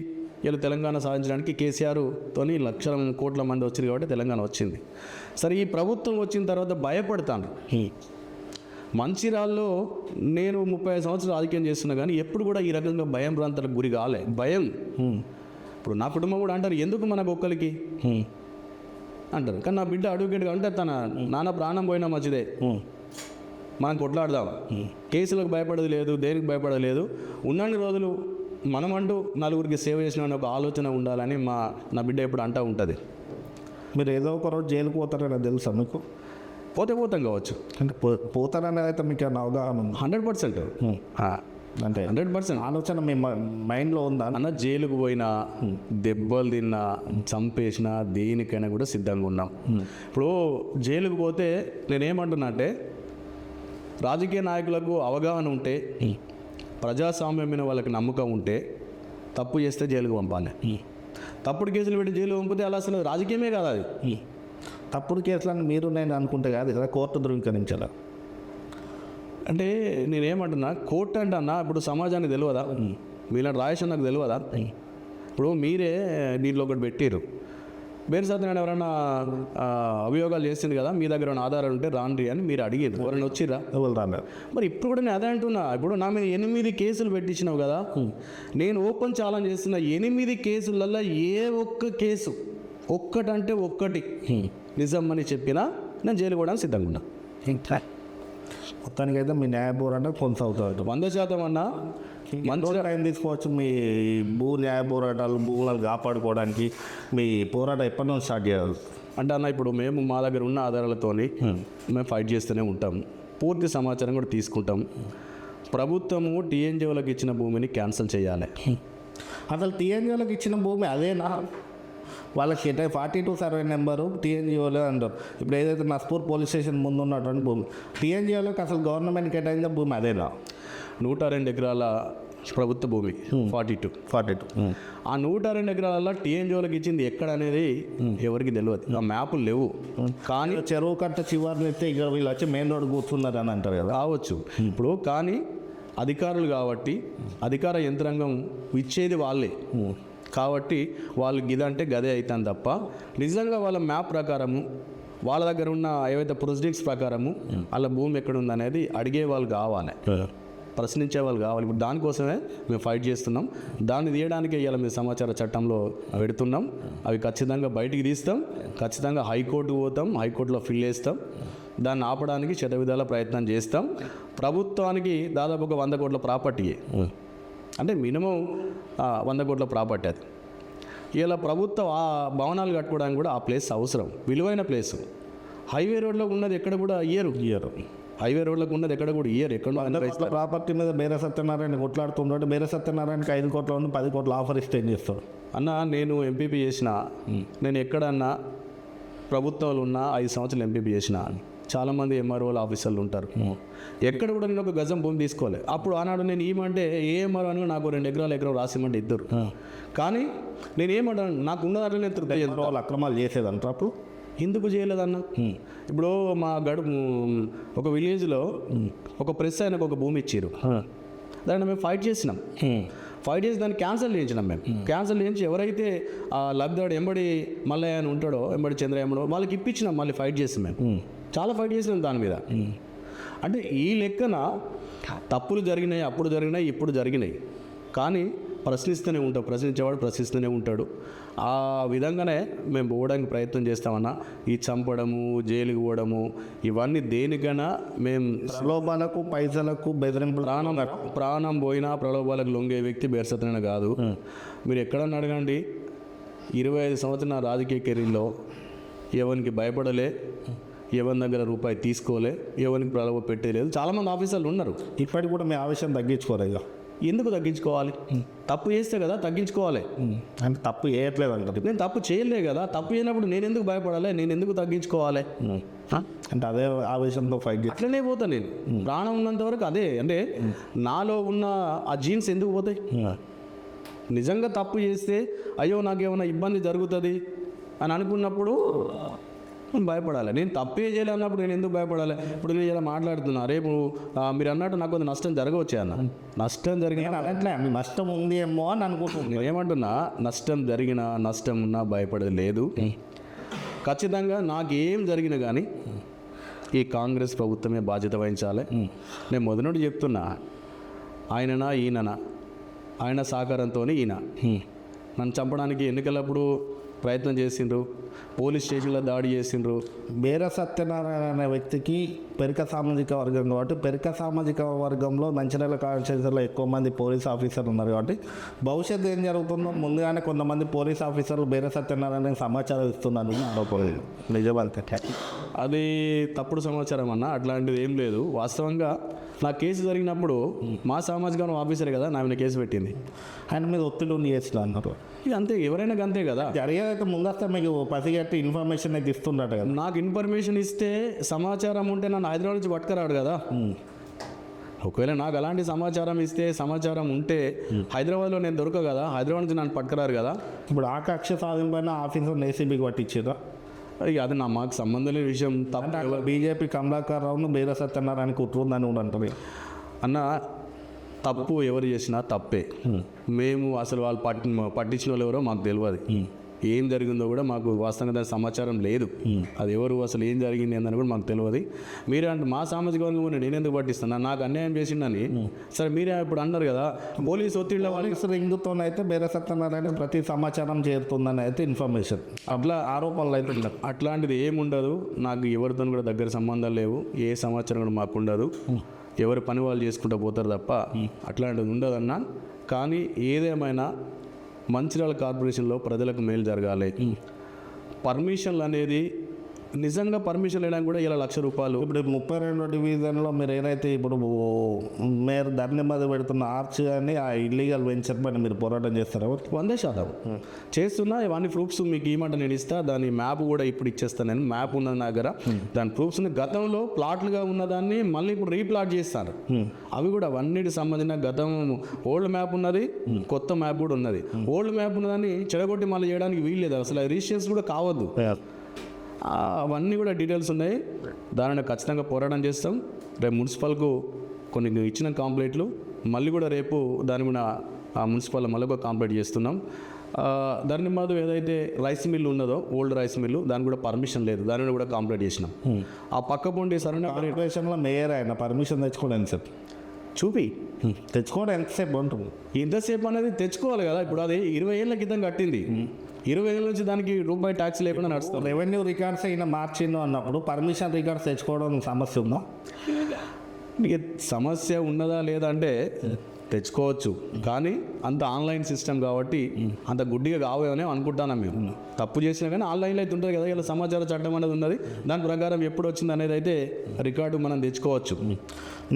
ఇలా తెలంగాణ సాధించడానికి కేసీఆర్తోని లక్షల కోట్ల మంది వచ్చారు కాబట్టి తెలంగాణ వచ్చింది. సరే ఈ ప్రభుత్వం వచ్చిన తర్వాత భయపడతాను. మంచిర్యాలలో నేను 35 సంవత్సరాలు రాజకీయం చేస్తున్నా కానీ ఎప్పుడు కూడా ఈ రకంగా భయం భ్రాంతాలకు గురి కాలే. భయం ఇప్పుడు నా కుటుంబం కూడా అంటారు, ఎందుకు మనకు ఒక్కరికి అంటారు, కానీ నా బిడ్డ అడ్వకేట్గా అంటే తన నాన్న ప్రాణం పోయినా మంచిదే, మనం కొట్లాడదాం, కేసులకు భయపడేది లేదు, దేనికి భయపడలేదు, ఉన్నన్ని రోజులు మనమంటూ నలుగురికి సేవ చేసిన ఒక ఆలోచన ఉండాలని నా బిడ్డ ఎప్పుడు అంటూ ఉంటుంది. మీరు ఏదో ఒక రోజు జైలుకు పోతారని తెలుసా మీకు? పోతాం కావచ్చు, అంటే పోతారనేది అయితే మీకు అవగాహన ఉంది? 100%. అంటే 100% ఆలోచన మీ మైండ్లో ఉందా అన్న? జైలుకు పోయినా, దెబ్బలు తిన్నా, చంపేసినా, దేనికైనా కూడా సిద్ధంగా ఉన్నాం. ఇప్పుడు జైలుకు పోతే నేనేమంటున్నా అంటే, రాజకీయ నాయకులకు అవగాహన ఉంటే, ప్రజాస్వామ్యం మీద వాళ్ళకి నమ్మకం ఉంటే తప్పు చేస్తే జైలుకు పంపాలి. తప్పుడు కేసులు పెట్టి జైలు పంపితే అలా అసలు రాజకీయమే కాదు. అది తప్పుడు కేసులను మీరు నేను అనుకుంటే కాదు కదా, కోర్టు ధృవీకరించాలి. అంటే నేనేమంటున్నా, కోర్టు అంటే అన్న ఇప్పుడు సమాజానికి తెలియదా? మీలాంటి రాయేషన్ నాకు తెలియదా? ఇప్పుడు మీరే దీంట్లో ఒకటి పెట్టారు, బేర్ సత్యనారాయణ ఎవరైనా అభియోగాలు చేసింది కదా, మీ దగ్గర ఉన్న ఆధారాలు ఉంటే రాండి అని మీరు అడిగారు, ఎవరైనా వచ్చిరా? ఎవరు రాలేదు. మరి ఇప్పుడు కూడా నేను అదే అంటున్నా, ఇప్పుడు నా మీద 8 కేసులు పెట్టించినావు కదా, నేను ఓపెన్ ఛాలెంజ్ చేస్తున్నా, 8 కేసులలో ఏ ఒక్క కేసు ఒక్కటంటే ఒక్కటి నిజం అని చెప్పినా నేను జైలు కూడా సిద్ధంగా ఉన్నా. మొత్తానికి అయితే మీ న్యాయ పోరాటం కొనసాగుతుంది. 100% అన్న. మంచి టైం తీసుకోవచ్చు మీ భూ న్యాయ పోరాటాలు భూములను కాపాడుకోవడానికి. మీ పోరాటం ఎప్పటి నుంచి స్టార్ట్ చేయాలి అంటే అన్న, ఇప్పుడు మేము మా దగ్గర ఉన్న ఆధారాలతోని మేము ఫైట్ చేస్తూనే ఉంటాం. పూర్తి సమాచారం కూడా తీసుకుంటాం. ప్రభుత్వము టీఎన్జిఓలకు ఇచ్చిన భూమిని క్యాన్సిల్ చేయాలి. అసలు టీఎన్జిఓలకు ఇచ్చిన భూమి అదేనా? వాళ్ళకి 42 సర్వే నెంబరు టీఎన్జిఓలే అంటారు. ఇప్పుడు ఏదైతే నస్పూర్ పోలీస్ స్టేషన్ ముందు ఉన్నటువంటి భూమి టీఎన్జిఓలకు అసలు గవర్నమెంట్ కేటాయించిన భూమి అదేనా? 102 ఎకరాల ప్రభుత్వ భూమి 42. ఆ 102 ఎకరాల టీఎన్జిఓలకు ఇచ్చింది ఎక్కడ అనేది ఎవరికి తెలియదు. ఆ మ్యాపులు లేవు. కానీ చెరువు కట్ట చివరిని ఎత్తే ఇక్కడ వీళ్ళు వచ్చి మెయిన్ రోడ్ కూర్చున్నారు అని అంటారు కదా. కావచ్చు ఇప్పుడు. కానీ అధికారులు కాబట్టి అధికార యంత్రాంగం ఇచ్చేది వాళ్ళే కాబట్టి వాళ్ళు గిదంటే గదే అవుతాను తప్ప నిజంగా వాళ్ళ మ్యాప్ ప్రకారము వాళ్ళ దగ్గర ఉన్న ఏవైతే ప్రొసీడింగ్స్ ప్రకారము వాళ్ళ భూమి ఎక్కడ ఉందనేది అడిగే వాళ్ళు కావాలి, ప్రశ్నించే వాళ్ళు కావాలి. ఇప్పుడు దానికోసమే మేము ఫైట్ చేస్తున్నాం. దాన్ని తీయడానికే ఇవాళ మేము సమాచార చట్టంలో పెడుతున్నాం. అవి ఖచ్చితంగా బయటికి తీస్తాం. ఖచ్చితంగా హైకోర్టుకు పోతాం. హైకోర్టులో ఫిల్ చేస్తాం. దాన్ని ఆపడానికి శతవిధాల ప్రయత్నం చేస్తాం. ప్రభుత్వానికి దాదాపు ఒక 100 కోట్ల ప్రాపర్టీ, అంటే మినిమం 100 కోట్ల ప్రాపర్టీ అది. ఇలా ప్రభుత్వ భవనాలు కట్టుకోవడానికి కూడా ఆ ప్లేస్ అవసరం, విలువైన ప్లేస్. హైవే రోడ్లో ఉన్నది ఎక్కడ కూడా ఇయ్యరు. హైవే రోడ్లకు ఉన్నది ఎక్కడ కూడా ఇయ్యరు. ఎక్కడ ప్రాపర్టీ మీద బేరే సత్యనారాయణ కొట్లాడుతుంటే బేరే సత్యనారాయణకి 5 కోట్ల నుండి 10 కోట్ల ఆఫర్ ఇస్తే ఏం చేస్తాడు అన్న? నేను ఎంపీపీ చేసిన, నేను ఎక్కడన్నా ప్రభుత్వాలు ఉన్న 5 సంవత్సరాలు ఎంపీపీ చేసిన. చాలామంది ఎంఆర్ఓల ఆఫీసర్లు ఉంటారు. ఎక్కడ కూడా నేను ఒక గజం భూమి తీసుకోవాలి. అప్పుడు ఆనాడు నేను ఏమంటే ఏ ఎంఆర్ఓ అని నాకు 2 ఎకరం రాసిమంటే ఇద్దరు. కానీ నేను ఏమంటాను, నాకు ఉన్నదాంట్లో నేను తృప్తి వాళ్ళు అక్రమాలు చేసేదంటారు. అప్పుడు ఎందుకు చేయలేదన్న? ఇప్పుడు మా ఒక విలేజ్లో ఒక ప్రెస్ ఆయనకు ఒక భూమి ఇచ్చారు. దాన్ని మేము ఫైట్ చేసినాం. ఫైట్ చేసి దాన్ని క్యాన్సిల్ చేయించినాం. మేము క్యాన్సిల్ చేయించి ఎవరైతే ఆ లబ్ధాడు ఎంబడి మల్లయ్య అని ఉంటాడో, ఎంబడి చంద్రయ్యమ్మడో, వాళ్ళకి ఇప్పించినాం. మళ్ళీ ఫైట్ చేసి మేము చాలా ఫైట్ చేసినాం దాని మీద. అంటే ఈ లెక్కన తప్పులు జరిగినాయి, అప్పుడు జరిగినాయి, ఇప్పుడు జరిగినాయి. కానీ ప్రశ్నిస్తూనే ఉంటాం. ప్రశ్నించేవాడు ప్రశ్నిస్తూనే ఉంటాడు. ఆ విధంగానే మేము పోవడానికి ప్రయత్నం చేస్తామన్నా. ఈ చంపడము, జైలుకి పోవడము, ఇవన్నీ దేనికైనా మేము ప్రలోభాలకు పైసలకు బెదిరింపులు ప్రాణం పోయినా ప్రలోభాలకు లొంగే వ్యక్తి బేర్సతన కాదు. మీరు ఎక్కడన్నా అడగండి, 25 సంవత్సరాల రాజకీయ కెరీర్లో ఎవరికి భయపడలే, ఎవరి దగ్గర రూపాయి తీసుకోలే, ఎవరికి ప్రలోభ పెట్టలేదు. చాలామంది ఆఫీసర్లు ఉన్నారు. ఇప్పటికి కూడా మీ ఆవేశం తగ్గించుకోరు. ఇక ఎందుకు తగ్గించుకోవాలి? తప్పు చేస్తే కదా తగ్గించుకోవాలి. అంటే తప్పు చేయట్లేదు అంటారు. నేను తప్పు చేయలే కదా. తప్పు చేయనప్పుడు నేను ఎందుకు భయపడాలి? నేను ఎందుకు తగ్గించుకోవాలి? అంటే అదే ఆవేశంతో ఫైట్ అట్లనే పోతా నేను. ప్రాణం ఉన్నంత వరకు అదే. అంటే నాలో ఉన్న ఆ జీన్స్ ఎందుకు పోతాయి? నిజంగా తప్పు చేస్తే అయ్యో నాకేమైనా ఇబ్బంది జరుగుతుంది అని అనుకున్నప్పుడు భయపడాలి. నేను తప్పే చేయలే అన్నప్పుడు నేను ఎందుకు భయపడాలి? ఇప్పుడు నేను ఇలా మాట్లాడుతున్నా, రేపు మీరు అన్నట్టు నాకు కొంత నష్టం జరగవచ్చే అన్న. నష్టం జరిగిన అట్లే నష్టం ఉంది ఏమో అని అనుకుంటున్నాను. ఏమంటున్నా, నష్టం జరిగినా నష్టం ఉన్నా భయపడేది లేదు. ఖచ్చితంగా నాకేం జరిగినా కానీ ఈ కాంగ్రెస్ ప్రభుత్వమే బాధ్యత వహించాలి. నేను మొదటి చెప్తున్నా, ఆయననా ఈయననా, ఆయన సహకారంతో ఈయన నన్ను చంపడానికి ఎన్నికలప్పుడు ప్రయత్నం చేసిండ్రు, పోలీస్ స్టేషన్లో దాడి చేసిండ్రు. బేర సత్యనారాయణ అనే వ్యక్తికి పెరిక సామాజిక వర్గం కాబట్టి పెరిక సామాజిక వర్గంలో మంచిర్యాల కాన్స్టిట్యూన్సీలో ఎక్కువ మంది పోలీస్ ఆఫీసర్లు ఉన్నారు కాబట్టి భవిష్యత్తు ఏం జరుగుతుందో ముందుగానే కొంతమంది పోలీస్ ఆఫీసర్లు బేర సత్యనారాయణకి సమాచారం ఇస్తున్నారు. నిజమంటే అది తప్పుడు సమాచారం అన్న. అట్లాంటిది ఏం లేదు. వాస్తవంగా నా కేసు జరిగినప్పుడు మా సామాజిక వర్గం ఆఫీసరే కదా నా మీద కేసు పెట్టింది. ఆయన మీద ఒత్తిడి ఉంది చేసిన అన్నారు. ఇక అంతే, ఎవరైనా అంతే కదా. జరిగేదైతే ముందస్తే మీకు పసిగట్టి ఇన్ఫర్మేషన్ అయితే ఇస్తుండట కదా. నాకు ఇన్ఫర్మేషన్ ఇస్తే సమాచారం ఉంటే నన్ను హైదరాబాద్ నుంచి పట్టుకురాడు కదా. ఒకవేళ నాకు అలాంటి సమాచారం ఇస్తే, సమాచారం ఉంటే హైదరాబాద్లో నేను దొరక కదా, హైదరాబాద్ నుంచి నన్ను పట్టుకురారు కదా. ఇప్పుడు ఆ కక్ష సాధింపైన ఆఫీసర్ ఏసీబీకి పట్టించారా? ఇక అది మాకు సంబంధం లేని విషయం. తప్ప బీజేపీ కమలాకర్ రావును బేర సత్యనారాయణకి కుట్రుందని కూడా అంటారు అన్న. తప్పు ఎవరు చేసినా తప్పే. మేము అసలు వాళ్ళు పట్టించిన వాళ్ళు ఎవరో మాకు తెలియదు. ఏం జరిగిందో కూడా మాకు వాస్తవంగా దాని సమాచారం లేదు. అది ఎవరు అసలు ఏం జరిగింది అని కూడా మాకు తెలియదు. మీరే అంటే మా సామాజిక వర్గం నేను ఎందుకు పట్టిస్తాను, నాకు అన్యాయం చేసిండని. సరే మీరే ఇప్పుడు అన్నారు కదా పోలీసు ఒత్తిడిలో పోలీసు రింగుతోనైతే బేర సత్యనారాయణ ప్రతి సమాచారం చేరుతుందని అయితే ఇన్ఫర్మేషన్, అట్లా ఆరోపణలు అయితే ఉండవు. అట్లాంటిది ఏముండదు. నాకు ఎవరితో కూడా దగ్గర సంబంధాలు లేవు, ఏ సమాచారం కూడా మాకు ఉండదు. ఎవరి పని వాళ్ళు చేసుకుంటూ పోతారు తప్ప అట్లాంటిది ఉండదన్నా. కానీ ఏదేమైనా మంచిర్యాల కార్పొరేషన్లో ప్రజలకు మేలు జరగాలి. పర్మిషన్లు అనేది నిజంగా పర్మిషన్ లేడానికి కూడా ఇలా ₹1,00,000. ఇప్పుడు 32వ డివిజన్లో మీరు ఏదైతే ఇప్పుడు మీరు ధరణి మీద పెడుతున్న ఆర్చ్ కానీ ఆ ఇల్లీగల్ వెంచర్ పైన మీరు పోరాటం చేస్తారా? 100% చేస్తున్నా. ఇవన్నీ ప్రూఫ్స్ మీకు ఏమంటే నేను ఇస్తా. దాని మ్యాప్ కూడా ఇప్పుడు ఇచ్చేస్తాను. నేను మ్యాప్ ఉన్నది నా దగ్గర. దాని ప్రూఫ్స్ని గతంలో ప్లాట్లుగా ఉన్నదాన్ని మళ్ళీ ఇప్పుడు రీప్లాట్ చేస్తారు. అవి కూడా అవన్నిటికి సంబంధించిన గతం ఓల్డ్ మ్యాప్ ఉన్నది, కొత్త మ్యాప్ కూడా ఉన్నది. ఓల్డ్ మ్యాప్ ఉన్నదాన్ని చెడగొట్టి మళ్ళీ చేయడానికి వీల్లేదు. అసలు రిజిస్ట్రేషన్స్ కూడా కావద్దు. అవన్నీ కూడా డీటెయిల్స్ ఉన్నాయి. దానిని ఖచ్చితంగా పోరాటం చేస్తాం. రేపు మున్సిపల్కు కొన్ని ఇచ్చిన కంప్లైంట్లు మళ్ళీ కూడా రేపు దాని మీద ఆ మున్సిపల్ మళ్ళీ ఒక కంప్లైంట్ చేస్తున్నాం. దాని మీద ఏదైతే రైస్ మిల్ ఉన్నదో ఓల్డ్ రైస్ మిల్లు దానికి కూడా పర్మిషన్ లేదు, దాని మీద కూడా కంప్లైంట్ చేసినాం. ఆ పక్క పొండి సరైన కార్పొరేషన్లో మేయర్ ఆయన పర్మిషన్ తెచ్చుకోవడం ఎంతసేపు చూపి తెచ్చుకోవడం ఎంతసేపు ఉంటుంది? ఎంతసేపు అనేది తెచ్చుకోవాలి కదా. ఇప్పుడు అది 20 ఏళ్ళ క్రితం కట్టింది. 20 ఏళ్ళ నుంచి దానికి రూపాయి ట్యాక్స్ లేకుండా నడుస్తాం. రెవెన్యూ రికార్డ్స్ అయినా మార్చిండు అన్నప్పుడు పర్మిషన్ రికార్డ్స్ తెచ్చుకోవడం సమస్య ఉందా? మీకు సమస్య ఉన్నదా లేదా అంటే తెచ్చుకోవచ్చు, కానీ అంత ఆన్లైన్ సిస్టమ్ కాబట్టి అంత గుడ్డిగా కావేమని అనుకుంటాను. మేము తప్పు చేసినా కానీ ఆన్లైన్లో అయితే ఉంటుంది కదా. ఇలా సమాచార చట్టం అనేది ఉన్నది. దాని ప్రకారం ఎప్పుడు వచ్చింది అనేది అయితే రికార్డు మనం తెచ్చుకోవచ్చు.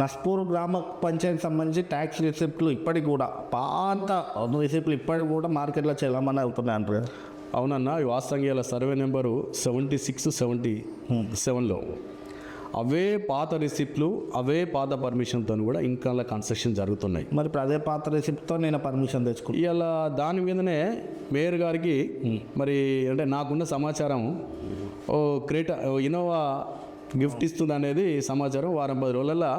నస్పూర్ గ్రామ పంచాయతీ సంబంధించి ట్యాక్స్ రిసిప్ట్లు ఇప్పటికి కూడా పాత రిసిప్ట్లు ఇప్పటికి కూడా మార్కెట్లో చెల్లమని అవుతున్నాయి అంటారు. అవునన్నా, ఈ వాస్తవంగా ఇలా సర్వే నెంబరు 76, 77లో అవే పాత రిసిప్ట్లు అవే పాత పర్మిషన్తో కూడా ఇంకా కన్స్ట్రక్షన్ జరుగుతున్నాయి. మరి ఇప్పుడు అదే పాత రిసిప్ట్తో నేను పర్మిషన్ తెచ్చుకున్నాను. ఇలా దాని మీదనే మేయర్ గారికి మరి అంటే నాకున్న సమాచారం ఇన్నోవా గిఫ్ట్ ఇస్తుంది అనేది సమాచారం. వారం 10 రోజులలో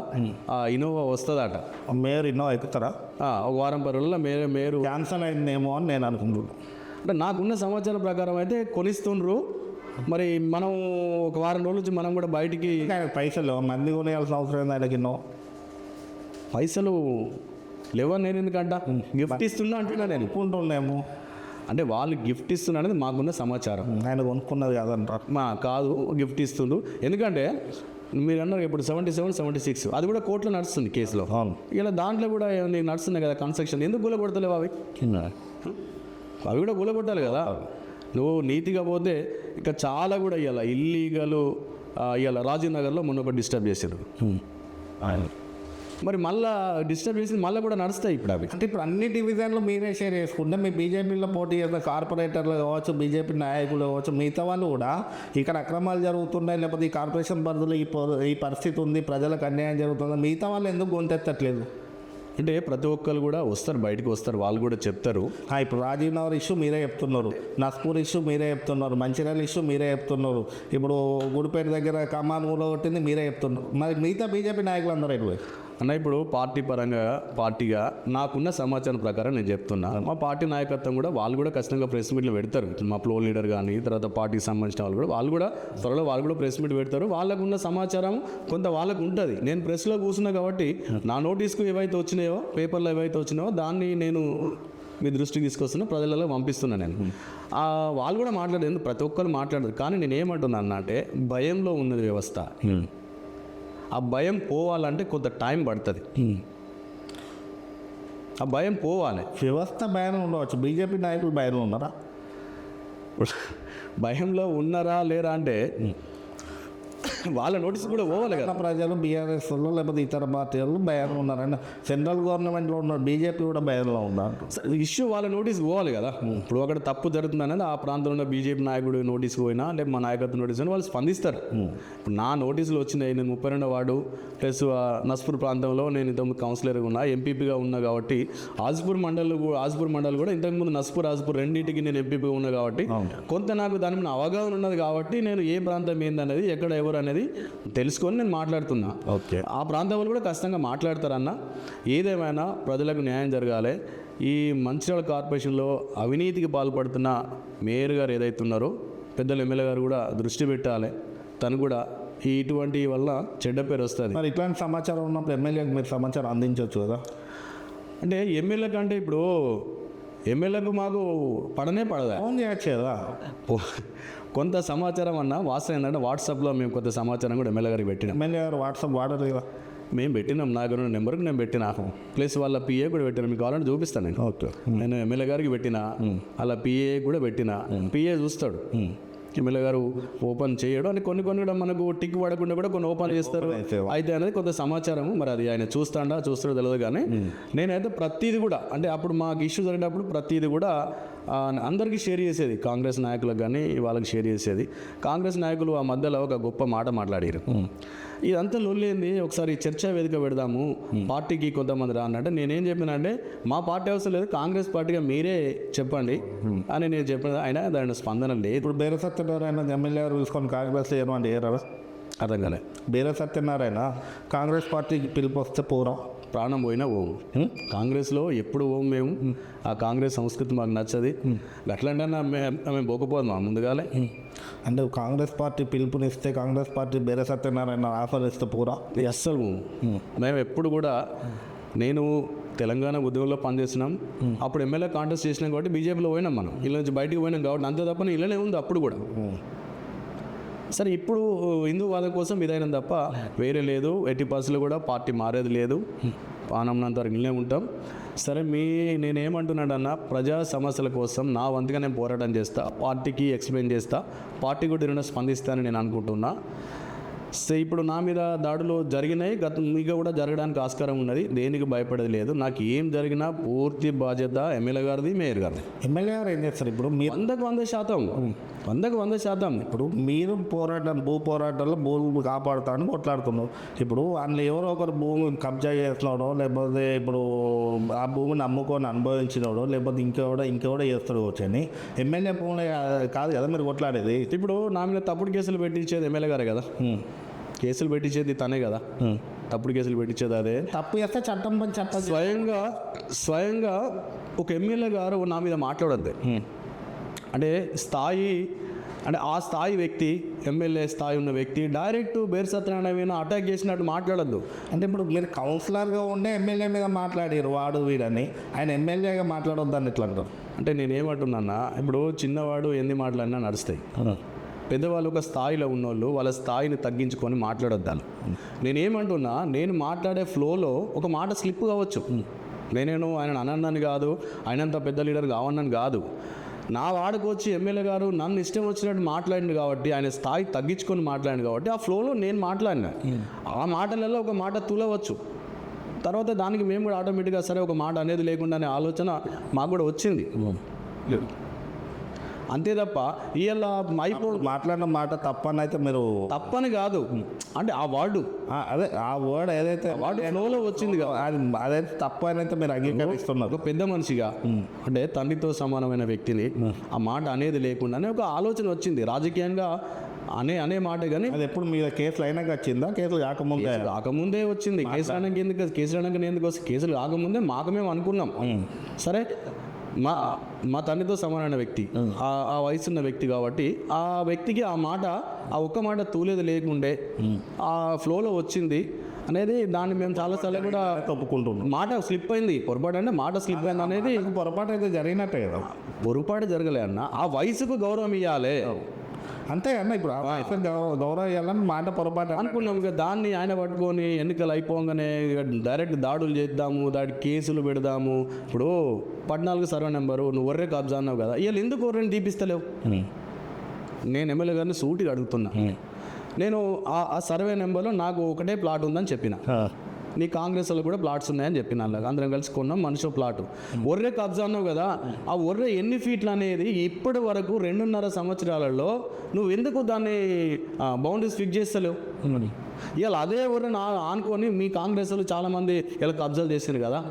ఆ ఇన్నోవా వస్తుందట. మేయర్ ఇన్నోవా ఎక్కుతారా? ఒక వారం 10 రోజుల్లో మేయర్ క్యాన్సల్ అయిందేమో అని నేను అనుకుంటున్నాను. అంటే నాకున్న సమాచారం ప్రకారం అయితే కొనిస్తుండ్రు. మరి మనం ఒక వారం రోజుల నుంచి మనం కూడా బయటికి పైసలు మంది కొనేయాల్సిన అవసరం ఏంది? ఆయనకి ఎన్నో పైసలు లేవని నేను ఎందుకంట గిఫ్ట్ ఇస్తున్నా అంటున్నా. నేను కొనుక్కుంటున్నాము అంటే వాళ్ళు గిఫ్ట్ ఇస్తున్నా అనేది మాకున్న సమాచారం. ఆయన కొనుక్కున్నది కాదంటారు. కాదు, గిఫ్ట్ ఇస్తుండ్రు. ఎందుకంటే మీరు అన్నారు ఇప్పుడు 77, 76 అది కూడా కోర్టులో నడుస్తుంది కేసులో. ఇలా దాంట్లో కూడా నీకు నడుస్తున్నాయి కదా కన్స్ట్రక్షన్. ఎందుకు గులగొడతలేవు అవి? అవి కూడా గులగొట్టాలి కదా. నువ్వు నీతిగా పోతే ఇక చాలా కూడా ఇవాళ ఇల్లీగలు ఇవాళ రాజీవ్ నగర్లో మొన్న ఒక డిస్టర్బ్ చేశారు. మరి మళ్ళీ డిస్టర్బ్ చేసి మళ్ళీ కూడా నడుస్తాయి ఇప్పుడు అవి. అంటే ఇప్పుడు అన్ని డివిజన్లు మీరే షేర్ చేసుకుంటే మీ బీజేపీలో పోటీ చేసిన కార్పొరేటర్లు కావచ్చు, బీజేపీ నాయకులు కావచ్చు, మిగతా వాళ్ళు కూడా ఇక్కడ అక్రమాలు జరుగుతున్నాయి, లేకపోతే ఈ కార్పొరేషన్ పరిధిలో ఈ పరిస్థితి ఉంది, ప్రజలకు అన్యాయం జరుగుతుంది, మిగతా వాళ్ళు ఎందుకు గొంతెత్తట్లేదు? అంటే ప్రతి ఒక్కరు కూడా వస్తారు, బయటకు వస్తారు, వాళ్ళు కూడా చెప్తారు. ఇప్పుడు రాజీవ్ నగర్ ఇష్యూ మీరే చెప్తున్నారు, నస్పూర్ ఇష్యూ మీరే చెప్తున్నారు, మంచిర్యాల ఇష్యూ మీరే చెప్తున్నారు, ఇప్పుడు గుడిపేట దగ్గర కమాన్ కొట్టింది మీరే చెప్తున్నారు. మరి మిగతా బీజేపీ నాయకులు అందరూ ఎటు? అన్న ఇప్పుడు పార్టీ పరంగా పార్టీగా నాకున్న సమాచారం ప్రకారం నేను చెప్తున్నా. మా పార్టీ నాయకత్వం కూడా వాళ్ళు కూడా ఖచ్చితంగా ప్రెస్ మీట్లు పెడతారు. మా ఫ్లోర్ లీడర్ కానీ తర్వాత పార్టీకి సంబంధించిన వాళ్ళు కూడా త్వరలో వాళ్ళు కూడా ప్రెస్ మీట్ పెడతారు. వాళ్ళకు ఉన్న సమాచారం కొంత వాళ్ళకు ఉంటుంది. నేను ప్రెస్లో కూర్చున్నా కాబట్టి నా నోటీస్కు ఏవైతే వచ్చినాయో, పేపర్లో ఏవైతే వచ్చినాయో దాన్ని నేను మీ దృష్టికి తీసుకొస్తున్నా, ప్రజలలో పంపిస్తున్నాను. నేను వాళ్ళు కూడా మాట్లాడేది, ప్రతి ఒక్కరు మాట్లాడదు. కానీ నేను ఏమంటున్నా అంటే భయంలో ఉన్నది వ్యవస్థ. ఆ భయం పోవాలంటే కొంత టైం పడుతుంది. ఆ భయం పోవాలి. వ్యవస్థ భయం ఉండవచ్చు, బీజేపీ నాయకులు భయం ఉన్నారా? భయంలో ఉన్నారా లేరా అంటే వాళ్ళ నోటీస్ కూడా పోవాలి కదా. ప్రజలు బీఆర్ఎస్ వాళ్ళు లేకపోతే ఇతర పార్టీ వాళ్ళు భయం ఉన్నారండి. సెంట్రల్ గవర్నమెంట్లో ఉన్న బీజేపీ కూడా భయంలో ఉన్నారు. ఇష్యూ వాళ్ళ నోటీస్ పోవాలి కదా. ఇప్పుడు అక్కడ తప్పు జరుగుతుంది అనేది ఆ ప్రాంతంలో ఉన్న బీజేపీ నాయకుడు నోటీస్ పోయినా లేకపోతే మా నాయకత్వం నోటీస్ అయినా వాళ్ళు స్పందిస్తారు. ఇప్పుడు నా నోటీసులు వచ్చినాయి. నేను 32వ వార్డు ప్లస్ నస్పూర్ ప్రాంతంలో నేను ఇంతకుముందు కౌన్సిలర్గా ఉన్నా, ఎంపీపీగా ఉన్నా కాబట్టి ఆజ్పూర్ మండల్ కూడా ఇంతకుముందు నస్పూర్ ఆజ్పూర్ రెండింటికి నేను ఎంపీపీగా ఉన్నా కాబట్టి కొంత నాకు దాని మీద అవగాహన ఉన్నది కాబట్టి నేను ఏ ప్రాంతం ఏందనేది ఎక్కడ ఎవరు అనేది తెలుసుకొని నేను మాట్లాడుతున్నా. ఓకే, ఆ ప్రాంతం వాళ్ళు కూడా ఖచ్చితంగా మాట్లాడతారన్న. ఏదేమైనా ప్రజలకు న్యాయం జరగాలి. ఈ మంచిర్యాల కార్పొరేషన్లో అవినీతికి పాల్పడుతున్న మేయర్ గారు ఏదైతే ఉన్నారో పెద్దలు ఎమ్మెల్యే గారు కూడా దృష్టి పెట్టాలి. తను కూడా ఇటువంటి వల్ల చెడ్డ పేరు వస్తుంది. మరి ఇట్లాంటి సమాచారం ఉన్నప్పుడు ఎమ్మెల్యేకి మీరు సమాచారం అందించవచ్చు కదా. అంటే ఎమ్మెల్యే కంటే ఇప్పుడు ఎమ్మెల్యేకు మాకు పడనే పడదా, ఫోన్ చేయొచ్చు కదా. కొంత సమాచారం అన్న వాస్తవం ఏంటంటే వాట్సాప్లో మేము కొంత సమాచారం కూడా ఎమ్మెల్యే గారికి పెట్టినాం. ఎమ్మెల్యే గారు వాట్సాప్ వాడరు కదా. మేము పెట్టినాం, నా దగ్గర నెంబర్కి నేను పెట్టినా, ప్లస్ వాళ్ళ పిఏ కూడా పెట్టినా. మీకు కావాలంటే చూపిస్తాను నేను. ఓకే. నేను ఎమ్మెల్యే గారికి పెట్టినా, అలా పిఏ కూడా పెట్టినా. పిఏ చూస్తాడు, ఎమ్మెల్యే గారు ఓపెన్ చేయడు అని కొన్ని కూడా మనకు టిక్ పడకుండా కూడా కొన్ని ఓపెన్ చేస్తారు. అయితే అనేది కొంత సమాచారం, మరి అది ఆయన చూస్తాడో తెలియదు. కానీ నేనైతే ప్రతిదీ కూడా అంటే అప్పుడు మాకు ఇష్యూ జరిగినప్పుడు ప్రతిదీ కూడా అందరికీ షేర్ చేసేది. కాంగ్రెస్ నాయకులకు కానీ వాళ్ళకి షేర్ చేసేది. కాంగ్రెస్ నాయకులు ఆ మధ్యలో ఒక గొప్ప మాట మాట్లాడారు. ఇదంతా లొల్లేంది, ఒకసారి చర్చా వేదిక పెడదాము, పార్టీకి కొంతమంది రా అన్నట్టు. నేనేం చెప్పినంటే మా పార్టీ అవసరం లేదు, కాంగ్రెస్ పార్టీగా మీరే చెప్పండి అని నేను చెప్పిన. అయినా దాని స్పందన లేదు. ఇప్పుడు బేర సత్యనారాయణ ఎమ్మెల్యే గారు చూసుకొని కాంగ్రెస్ ఏమంటే ఏరా అర్థం కాలే. బేర సత్యనారాయణ కాంగ్రెస్ పార్టీకి పిలుపు వస్తే పోరా, ప్రాణం పోయినా ఓం. కాంగ్రెస్లో ఎప్పుడు ఓం మేము. ఆ కాంగ్రెస్ సంస్కృతి మాకు నచ్చది. అట్లంటే మేము పోకపోదాం ముందుగాలే. అంటే కాంగ్రెస్ పార్టీ పిలుపునిస్తే Congress party Bera Satyanarayana offer ఇస్తే పోరా. అస్సలు మేము ఎప్పుడు కూడా, నేను తెలంగాణ ఉద్యోగంలో పనిచేస్తున్నాం, అప్పుడు ఎమ్మెల్యే కాంటెస్ట్ చేసినాం కాబట్టి బీజేపీలో పోయినాం. మనం ఇళ్ళ నుంచి బయటికి పోయినాం కాబట్టి అంతే తప్ప ఇళ్ళనే ఉంది అప్పుడు కూడా. సరే ఇప్పుడు హిందూవాదం కోసం ఇదైనా తప్ప వేరే లేదు. 80% కూడా పార్టీ మారేది లేదు. పానంనంత వరకు ఇళ్ళే ఉంటాం. సరే నేనేమంటున్నాడన్నా, ప్రజా సమస్యల కోసం నా వంతుగా నేను పోరాటం చేస్తా, పార్టీకి ఎక్స్ప్లెయిన్ చేస్తా, పార్టీ కూడా దీనిలో స్పందిస్తానని నేను అనుకుంటున్నా. సో ఇప్పుడు నా మీద దాడులు జరిగినాయి, మీకు కూడా జరగడానికి ఆస్కారం ఉన్నది. దేనికి భయపడేది లేదు. నాకు ఏం జరిగినా పూర్తి బాధ్యత ఎమ్మెల్యే గారిది, మేయర్ గారిది. ఎమ్మెల్యే గారు ఏం చేస్తారు ఇప్పుడు? మీరు 100% ఇప్పుడు మీరు భూ పోరాటంలో భూమి కాపాడుతాను కొట్లాడుతున్నారు. ఇప్పుడు అందులో ఎవరో ఒకరు భూమి కబ్జా చేస్తున్నాడో, లేకపోతే ఇప్పుడు ఆ భూమిని అమ్ముకొని అనుభవించినాడో, లేకపోతే ఇంకెవడో చేస్తాడు వచ్చని ఎమ్మెల్యే భూములు కాదు కదా మీరు కొట్లాడేది. ఇప్పుడు నా మీద తప్పుడు కేసులు పెట్టించేది ఎమ్మెల్యే గారే కదా. కేసులు పెట్టించేది తనే కదా. తప్పుడు కేసులు పెట్టించేది అదే. తప్పు చేస్తే చట్టం స్వయంగా ఒక ఎమ్మెల్యే గారు నా మీద మాట్లాడద్దు. అంటే ఆ స్థాయి వ్యక్తి, ఎమ్మెల్యే స్థాయి ఉన్న వ్యక్తి డైరెక్ట్ బేర్ సత్యనారాయణ అటాక్ చేసినట్టు మాట్లాడద్దు. అంటే ఇప్పుడు మీరు కౌన్సిలర్గా ఉండే ఎమ్మెల్యే మీద మాట్లాడారు వాడు వీడని, ఆయన ఎమ్మెల్యేగా మాట్లాడొద్దని ఎట్లా అంటారు? అంటే నేనేమంటున్నా, ఇప్పుడు చిన్నవాడు ఎన్ని మాట్లాడినా నడుస్తాయి. పెద్దవాళ్ళు ఒక స్థాయిలో ఉన్నోళ్ళు వాళ్ళ స్థాయిని తగ్గించుకొని మాట్లాడొద్దాను. నేనేమంటున్నా, నేను మాట్లాడే ఫ్లోలో ఒక మాట స్లిప్ కావచ్చు. నేను ఆయన అనన్నాను కాదు, ఆయనంత పెద్ద లీడర్ కావన్నాను కాదు. నా వాడికి వచ్చి ఎమ్మెల్యే గారు నన్ను ఇష్టం వచ్చినట్టు మాట్లాడింది కాబట్టి, ఆయన స్థాయి తగ్గించుకొని మాట్లాడింది కాబట్టి ఆ ఫ్లోలో నేను మాట్లాడినా. ఆ మాటలలో ఒక మాట తూలవచ్చు. తర్వాత దానికి మేము కూడా ఆటోమేటిక్గా సరే ఒక మాట అనేది లేకుండానే ఆలోచన మాకు కూడా వచ్చింది. అంతే తప్ప ఇవాళ మాట్లాడిన మాట తప్పని అయితే మీరు తప్పని కాదు. అంటే ఆ వర్డ్ ఏదైతే ఫ్లోలో వచ్చింది అదైతే తప్పు అని అయితే మీరు అంగీకరిస్తున్నారు. ఒక పెద్ద మనిషిగా, అంటే తండ్రితో సమానమైన వ్యక్తిని ఆ మాట అనేది లేకుండానే ఒక ఆలోచన వచ్చింది రాజకీయంగా అనే మాట. కానీ అది ఎప్పుడు మీద కేసులు అయినాక వచ్చిందా? కేసులు కాకముందే వచ్చింది. కేసులు కాకముందే మాకు మేము అనుకున్నాం. సరే మా తండ్రితో సమానమైన వ్యక్తి, ఆ వయసున్న వ్యక్తి కాబట్టి ఆ వ్యక్తికి ఆ మాట, ఆ ఒక్క మాట తూలేదు లేకుండే ఆ ఫ్లోలో వచ్చింది అనేది దాన్ని మేము చాలాసార్లు కూడా ఒప్పుకుంటున్నాం. మాట స్లిప్ అయింది, పొరపాటు అంటే మాట స్లిప్ అయింది అనేది. పొరపాటు అయితే జరిగినట్టే కదా. పొరపాటు జరగలే అన్న, ఆ వయసుకు గౌరవం ఇవ్వాలి అంతే అన్న. ఇప్పుడు గౌరవం ఇవ్వాలని మాట పొరపాటు అనుకున్నాం. ఇక దాన్ని ఆయన పట్టుకొని ఎన్నికలు అయిపోగానే డైరెక్ట్ దాడులు చేద్దాము, దాడికి కేసులు పెడదాము. ఇప్పుడు 14 సర్వే నెంబరు నువ్వు ఒర్రే కబ్జా అన్నావు కదా, వీళ్ళు ఎందుకు ఒర్రెని తీపిస్తలేవు? నేను ఎమ్మెల్యే గారిని సూటిగా అడుగుతున్నా. నేను ఆ సర్వే నెంబర్లో నాకు ఒకటే ప్లాట్ ఉందని చెప్పిన. నీ కాంగ్రెస్లో కూడా ప్లాట్స్ ఉన్నాయని చెప్పిన. అలాగ అందరం కలిసి కొన్నాం మనిషి ప్లాటు. ఒర్రే కబ్జా అన్నావు కదా, ఆ ఒర్రే ఎన్ని ఫీట్లు అనేది ఇప్పటి వరకు 2.5 సంవత్సరాలలో నువ్వు ఎందుకు దాన్ని బౌండరీస్ ఫిక్స్ చేస్తలేవు? ఇవాళ అదే ఒర్రెని ఆనుకొని మీ కాంగ్రెస్లో చాలామంది ఇలా కబ్జాలు చేసింది కదా.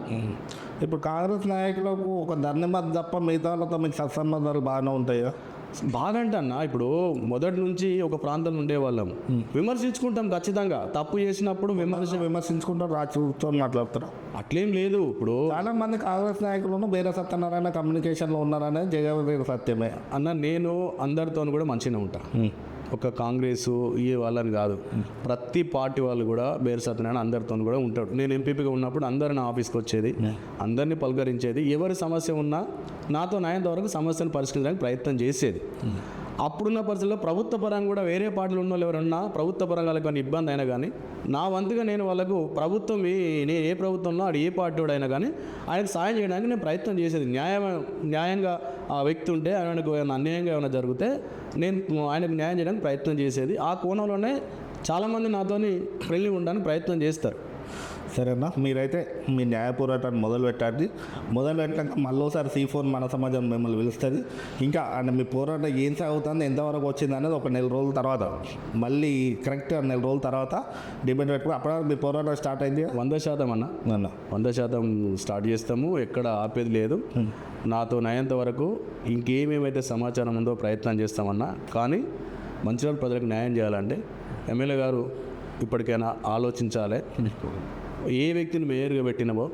ఇప్పుడు కాంగ్రెస్ నాయకులకు ఒక ధన్యవాదం తప్ప మిగతా వాళ్ళతో మీకు సత్సంబంధాలు బాగానే ఉంటాయా? బాగంటే అన్న ఇప్పుడు మొదటి నుంచి ఒక ప్రాంతంలో ఉండేవాళ్ళం విమర్శించుకుంటాం ఖచ్చితంగా. తప్పు చేసినప్పుడు విమర్శించుకుంటారు, రాజకీయంతో మాట్లాడతారు. అట్లేం లేదు. ఇప్పుడు చాలా మంది కాంగ్రెస్ నాయకులను బేర సత్యనారాయణ కమ్యూనికేషన్లో ఉన్నారనేది జగన్ సత్యమే అన్న. నేను అందరితో కూడా మంచిగానే ఉంటా. ఒక కాంగ్రెస్ ఈ వాళ్ళని కాదు, ప్రతి పార్టీ వాళ్ళు కూడా బేర్ సత్యనారాయణ అందరితో కూడా ఉంటాడు. నేను ఎంపీపీగా ఉన్నప్పుడు అందరు నా ఆఫీస్కి వచ్చేది, అందరినీ పలకరించేది. ఎవరి సమస్య ఉన్నా నాతో న్యాయంత వరకు సమస్యను పరిష్కరించడానికి ప్రయత్నం చేసేది. అప్పుడున్న పరిస్థితుల్లో ప్రభుత్వ పరంగా కూడా వేరే పార్టీలు ఉన్న వాళ్ళు ఎవరన్నా ప్రభుత్వ పరంగా వాళ్ళకి కొన్ని ఇబ్బంది అయినా కానీ నా వంతుగా నేను వాళ్ళకు ప్రభుత్వం నేను ఏ ప్రభుత్వంలో ఆడు ఏ పార్టీ వాడు అయినా కానీ ఆయనకు సాయం చేయడానికి నేను ప్రయత్నం చేసేది. న్యాయంగా ఆ వ్యక్తి ఉంటే ఆయనకు ఏమైనా అన్యాయంగా ఏమైనా జరిగితే నేను ఆయనకు న్యాయం చేయడానికి ప్రయత్నం చేసేది. ఆ కోణంలోనే చాలామంది నాతోని ఫ్రెండ్లీ ఉండడానికి ప్రయత్నం చేస్తారు. సరేనా, మీరైతే మీ న్యాయ పోరాటాన్ని మొదలు పెట్టాక మళ్ళీసారి C4 మన సమాజం మిమ్మల్ని పిలుస్తుంది. ఇంకా అంటే మీ పోరాటం ఏం సాగుతుంది, ఎంతవరకు వచ్చింది అనేది ఒక నెల రోజుల తర్వాత మళ్ళీ కరెక్ట్గా నెల రోజుల తర్వాత డిబేట్ పెట్టుకుని అప్పుడు మీ పోరాటం స్టార్ట్ అయింది. 100% అన్న 100% స్టార్ట్ చేస్తాము. ఎక్కడ ఆపేది లేదు. నాతో నయంత వరకు ఇంకేమేమైతే సమాచారం ఉందో ప్రయత్నం చేస్తామన్నా. కానీ మంచిర్యాల ప్రజలకు న్యాయం చేయాలంటే ఎమ్మెల్యే గారు ఇప్పటికైనా ఆలోచించాలి. ఏ వ్యక్తిని మేయర్గా పెట్టినవో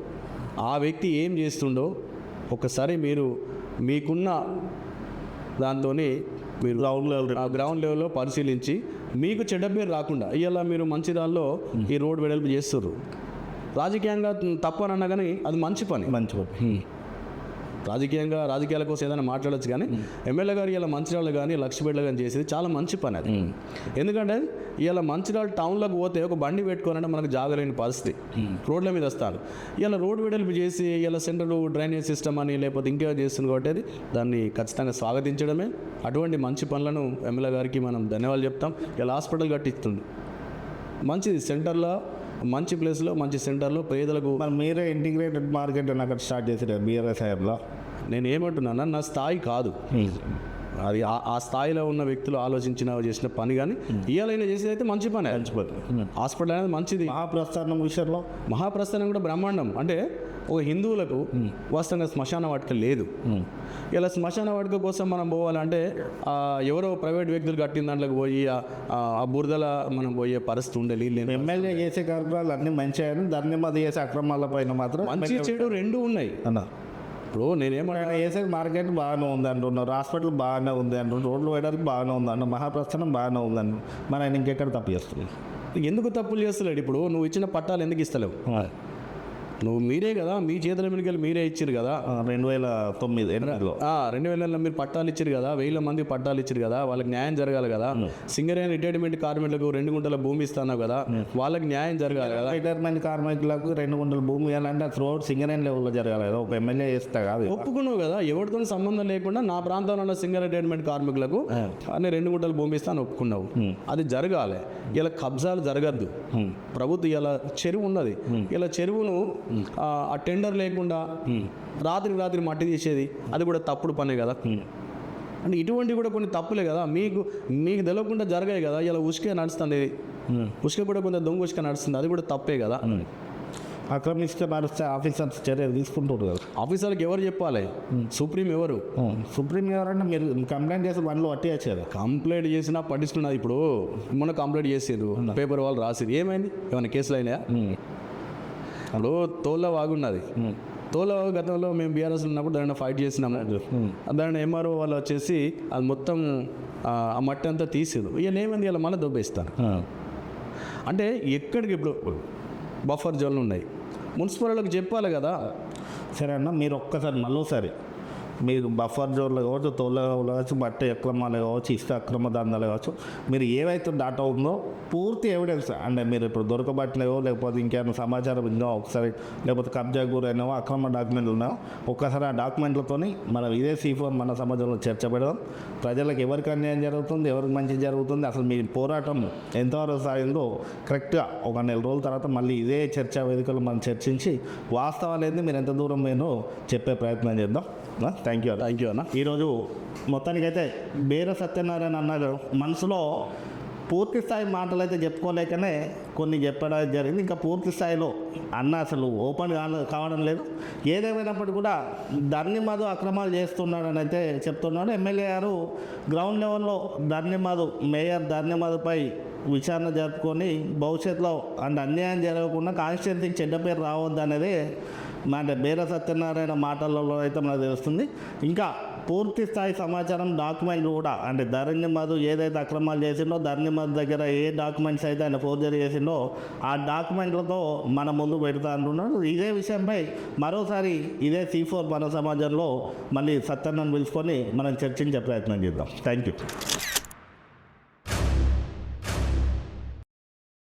ఆ వ్యక్తి ఏం చేస్తుండో ఒకసారి మీరు మీకున్న దాంతో మీరు గ్రౌండ్ లెవెల్లో పరిశీలించి మీకు చెడ్డ పేరు రాకుండా ఇవాళ మీరు మంచిర్యాలలో ఈ రోడ్ వెడల్పు చేస్తుర్రు. రాజకీయంగా తప్పనన్నా కానీ అది మంచి పని. రాజకీయాల కోసం ఏదైనా మాట్లాడచ్చు. కానీ ఎమ్మెల్యే గారు ఇలా మంచిర్యాల కానీ లక్ష్మీపేటలో కానీ చేసేది చాలా మంచి పని అది. ఎందుకంటే ఇలా మంచిర్యాల టౌన్లోకి పోతే ఒక బండి పెట్టుకోవాలంటే మనకు జాగలేని పరిస్థితి, రోడ్ల మీద వస్తారు. ఇలా రోడ్ వెడల్పు చేసి ఇలా సెంట్రల్ డ్రైనేజ్ సిస్టమ్ అని లేకపోతే ఇంకేదో చేస్తుంది కాబట్టి దాన్ని ఖచ్చితంగా స్వాగతించడమే. అటువంటి మంచి పనులను ఎమ్మెల్యే గారికి మనం ధన్యవాదాలు చెప్తాం. ఇలా హాస్పిటల్ కట్టిస్తుంది మంచిది, సెంటర్లో మంచి ప్లేస్లో మంచి సెంటర్లో పేదలకు. మరి మీరే ఇంటిగ్రేటెడ్ మార్కెట్ అని అక్కడ స్టార్ట్ చేసారు బీఆర్ఎస్ హయాంలో. నేను ఏమంటున్నాను, నా స్థాయి కాదు అది. ఆ స్థాయిలో ఉన్న వ్యక్తులు ఆలోచించిన చేసిన పని. కానీ ఇవాళైనా చేసేది అయితే మంచి పని. హాస్పిటల్ అనేది మంచిది. మహాప్రస్థానం విషయంలో మహాప్రస్థానం కూడా బ్రహ్మాండం. అంటే ఒక హిందువులకు వాస్తవంగా శ్మశాన వాటిక లేదు. ఇలా శ్మశాన వాటిక కోసం మనం పోవాలంటే ఎవరో ప్రైవేట్ వ్యక్తులు కట్టిన దాంట్లోకి పోయి ఆ బురదల మనం పోయే పరిస్థితి ఉండేది. ఎమ్మెల్యే చేసే కార్యక్రమాలు అన్నీ మంచిగా, దాన్ని మీద చేసే అక్రమాల పైన మాత్రం మంచి చెడు రెండు ఉన్నాయి అన్న. ఇప్పుడు నేనేమన్నా వేసే మార్కెట్ బాగానే ఉంది అంటున్నారు, హాస్పిటల్ బాగానే ఉంది అంటున్నారు, రోడ్లు వేయడానికి బాగానే ఉంది అన్న, మహాప్రస్థానం బాగానే ఉందండి. మన ఆయన ఇంకెక్కడ తప్పు చేస్తుంది? ఎందుకు తప్పులు చేస్తలేడు? ఇప్పుడు నువ్వు ఇచ్చిన పట్టాలు ఎందుకు ఇస్తలేవు? నువ్వు మీరే కదా, మీ చేతుల మీదకి వెళ్ళి మీరే ఇచ్చారు కదా. 2009 మీరు పట్టాలు ఇచ్చారు కదా, 1000 మంది పట్టాలు ఇచ్చారు కదా, వాళ్ళకి న్యాయం జరగాలి కదా. సింగరేణి రిటైర్మెంట్ కార్మికులకు 2 గుంటల భూమి ఇస్తున్నావు కదా, వాళ్ళకి న్యాయం జరగాలి కదా. రిటైర్మెంట్ కార్మికులకు 2 గుంటల భూమి ఇవ్వాలంటే రోడ్ సింగరేణి లెవెల్లో జరగాలి కదా, ఒక ఎమ్మెల్యే చేస్తా కాదు. ఒప్పుకున్నావు కదా, ఎవరితో సంబంధం లేకుండా నా ప్రాంతంలో ఉన్న సింగర్ రిటైర్మెంట్ కార్మికులకు అన్ని 2 గుంటల భూమి ఇస్తాను ఒప్పుకున్నావు. అది జరగాలి. ఇలా కబ్జాలు జరగద్దు. ప్రభుత్వం ఇలా చెరువు ఉన్నది, ఇలా చెరువును ఆ టెండర్ లేకుండా రాత్రి మట్టి తీసేది అది కూడా తప్పుడు పనే కదా. అంటే ఇటువంటివి కూడా కొన్ని తప్పులే కదా. మీకు తెలియకుండా జరగాయి కదా. ఇలా ఉసుకే నడుస్తుంది, ఉసుక కూడా కొంత దొంగ ఉసుక నడుస్తుంది, అది కూడా తప్పే కదా. ఆక్రమిస్తే నడిస్తే ఆఫీసర్స్ చర్యలు తీసుకుంటారు కదా. ఆఫీసర్లకు ఎవరు చెప్పాలి? సుప్రీం ఎవరు? సుప్రీం ఎవరంటే మీరు కంప్లైంట్ చేసి వన్లో పట్టేయచ్చు కదా. కంప్లైంట్ చేసినా పట్టిస్తున్నది. ఇప్పుడు మొన్న కంప్లైంట్ చేసారు, పేపర్ వాళ్ళు రాసిరు, ఏమైంది? ఏమైనా కేసులు అయినాయా? ఇప్పుడు తోళ్ళ వాగున్నది, తోళ్ళ వాగు గతంలో మేము బీఆర్ఎస్ ఉన్నప్పుడు దాన్ని ఫైట్ చేసినాము. దాన్ని ఎంఆర్ఓ వాళ్ళు వచ్చేసి అది మొత్తం ఆ మట్టి అంతా తీసేది. ఇలా ఏమైంది? ఇలా మళ్ళీ దొబ్బేస్తారు. అంటే ఎక్కడికి ఇప్పుడు బఫర్ జోన్లు ఉన్నాయి, మున్సిపాలిటీలకు చెప్పాలి కదా. సరే అన్న, మీరు ఒక్కసారి మళ్ళీసారి మీరు బఫర్ జోన్లు కావచ్చు, తోళ్ళ కావచ్చు, బట్ట అక్రమాలు కావచ్చు, ఇసుక అక్రమ దందాలు కావచ్చు, మీరు ఏవైతే డాటా ఉందో పూర్తి ఎవిడెన్స్ అంటే మీరు ఇప్పుడు దొరకబట్టలేవో లేకపోతే ఇంకేమైనా సమాచారం ఉందో ఒకసారి, లేకపోతే కబ్జా గురైనావో అక్రమ డాక్యుమెంట్లు ఉన్నాయో ఒక్కసారి ఆ డాక్యుమెంట్లతో మనం ఇదే C4 మన సమాజంలో చర్చ పెడదాం. ప్రజలకు ఎవరికి అన్యాయం జరుగుతుంది, ఎవరికి మంచి జరుగుతుంది, అసలు మీ పోరాటం ఎంతవరకు సాగిందో కరెక్ట్గా ఒక నెల రోజుల తర్వాత మళ్ళీ ఇదే చర్చా వేదికలు మనం చర్చించి వాస్తవాలు ఏంది, మీరు ఎంత దూరం పోయినో చెప్పే ప్రయత్నం చేద్దాం. థ్యాంక్ యూ అన్న. ఈరోజు మొత్తానికైతే బేర సత్యనారాయణ అన్నారు మనసులో పూర్తి స్థాయి మాటలు అయితే చెప్పుకోలేకనే కొన్ని చెప్పడం జరిగింది. ఇంకా పూర్తి స్థాయిలో అన్న అసలు ఓపెన్ కావడం లేదు. ఏదేమైనప్పటికీ కూడా ధరణి మధు అక్రమాలు చేస్తున్నాడని అయితే చెప్తున్నాడు. ఎమ్మెల్యే గారు గ్రౌండ్ లెవెల్లో ధరణి మధు మేయర్ ధరణి మధుపై విచారణ జరుపుకొని భవిష్యత్తులో అంటే అన్యాయం జరగకుండా కాన్స్టిట్యున్సీకి చెడ్డ పేరు రావద్దు అనేది అంటే బేర సత్యనారాయణ మాటలలో అయితే మనకు తెలుస్తుంది. ఇంకా పూర్తి స్థాయి సమాచారం డాక్యుమెంట్లు కూడా అంటే ధరణి మధు ఏదైతే అక్రమాలు చేసిండో ధరణి మధు దగ్గర ఏ డాక్యుమెంట్స్ అయితే ఆయన ఫోర్జరీ చేసిండో ఆ డాక్యుమెంట్లతో మన ముందు పెడతా అంటున్నాడు. ఇదే విషయంపై మరోసారి ఇదే C4 మన సమాజంలో మళ్ళీ సత్యన్నను పిలుచుకొని మనం చర్చించే ప్రయత్నం చేద్దాం. Thank you.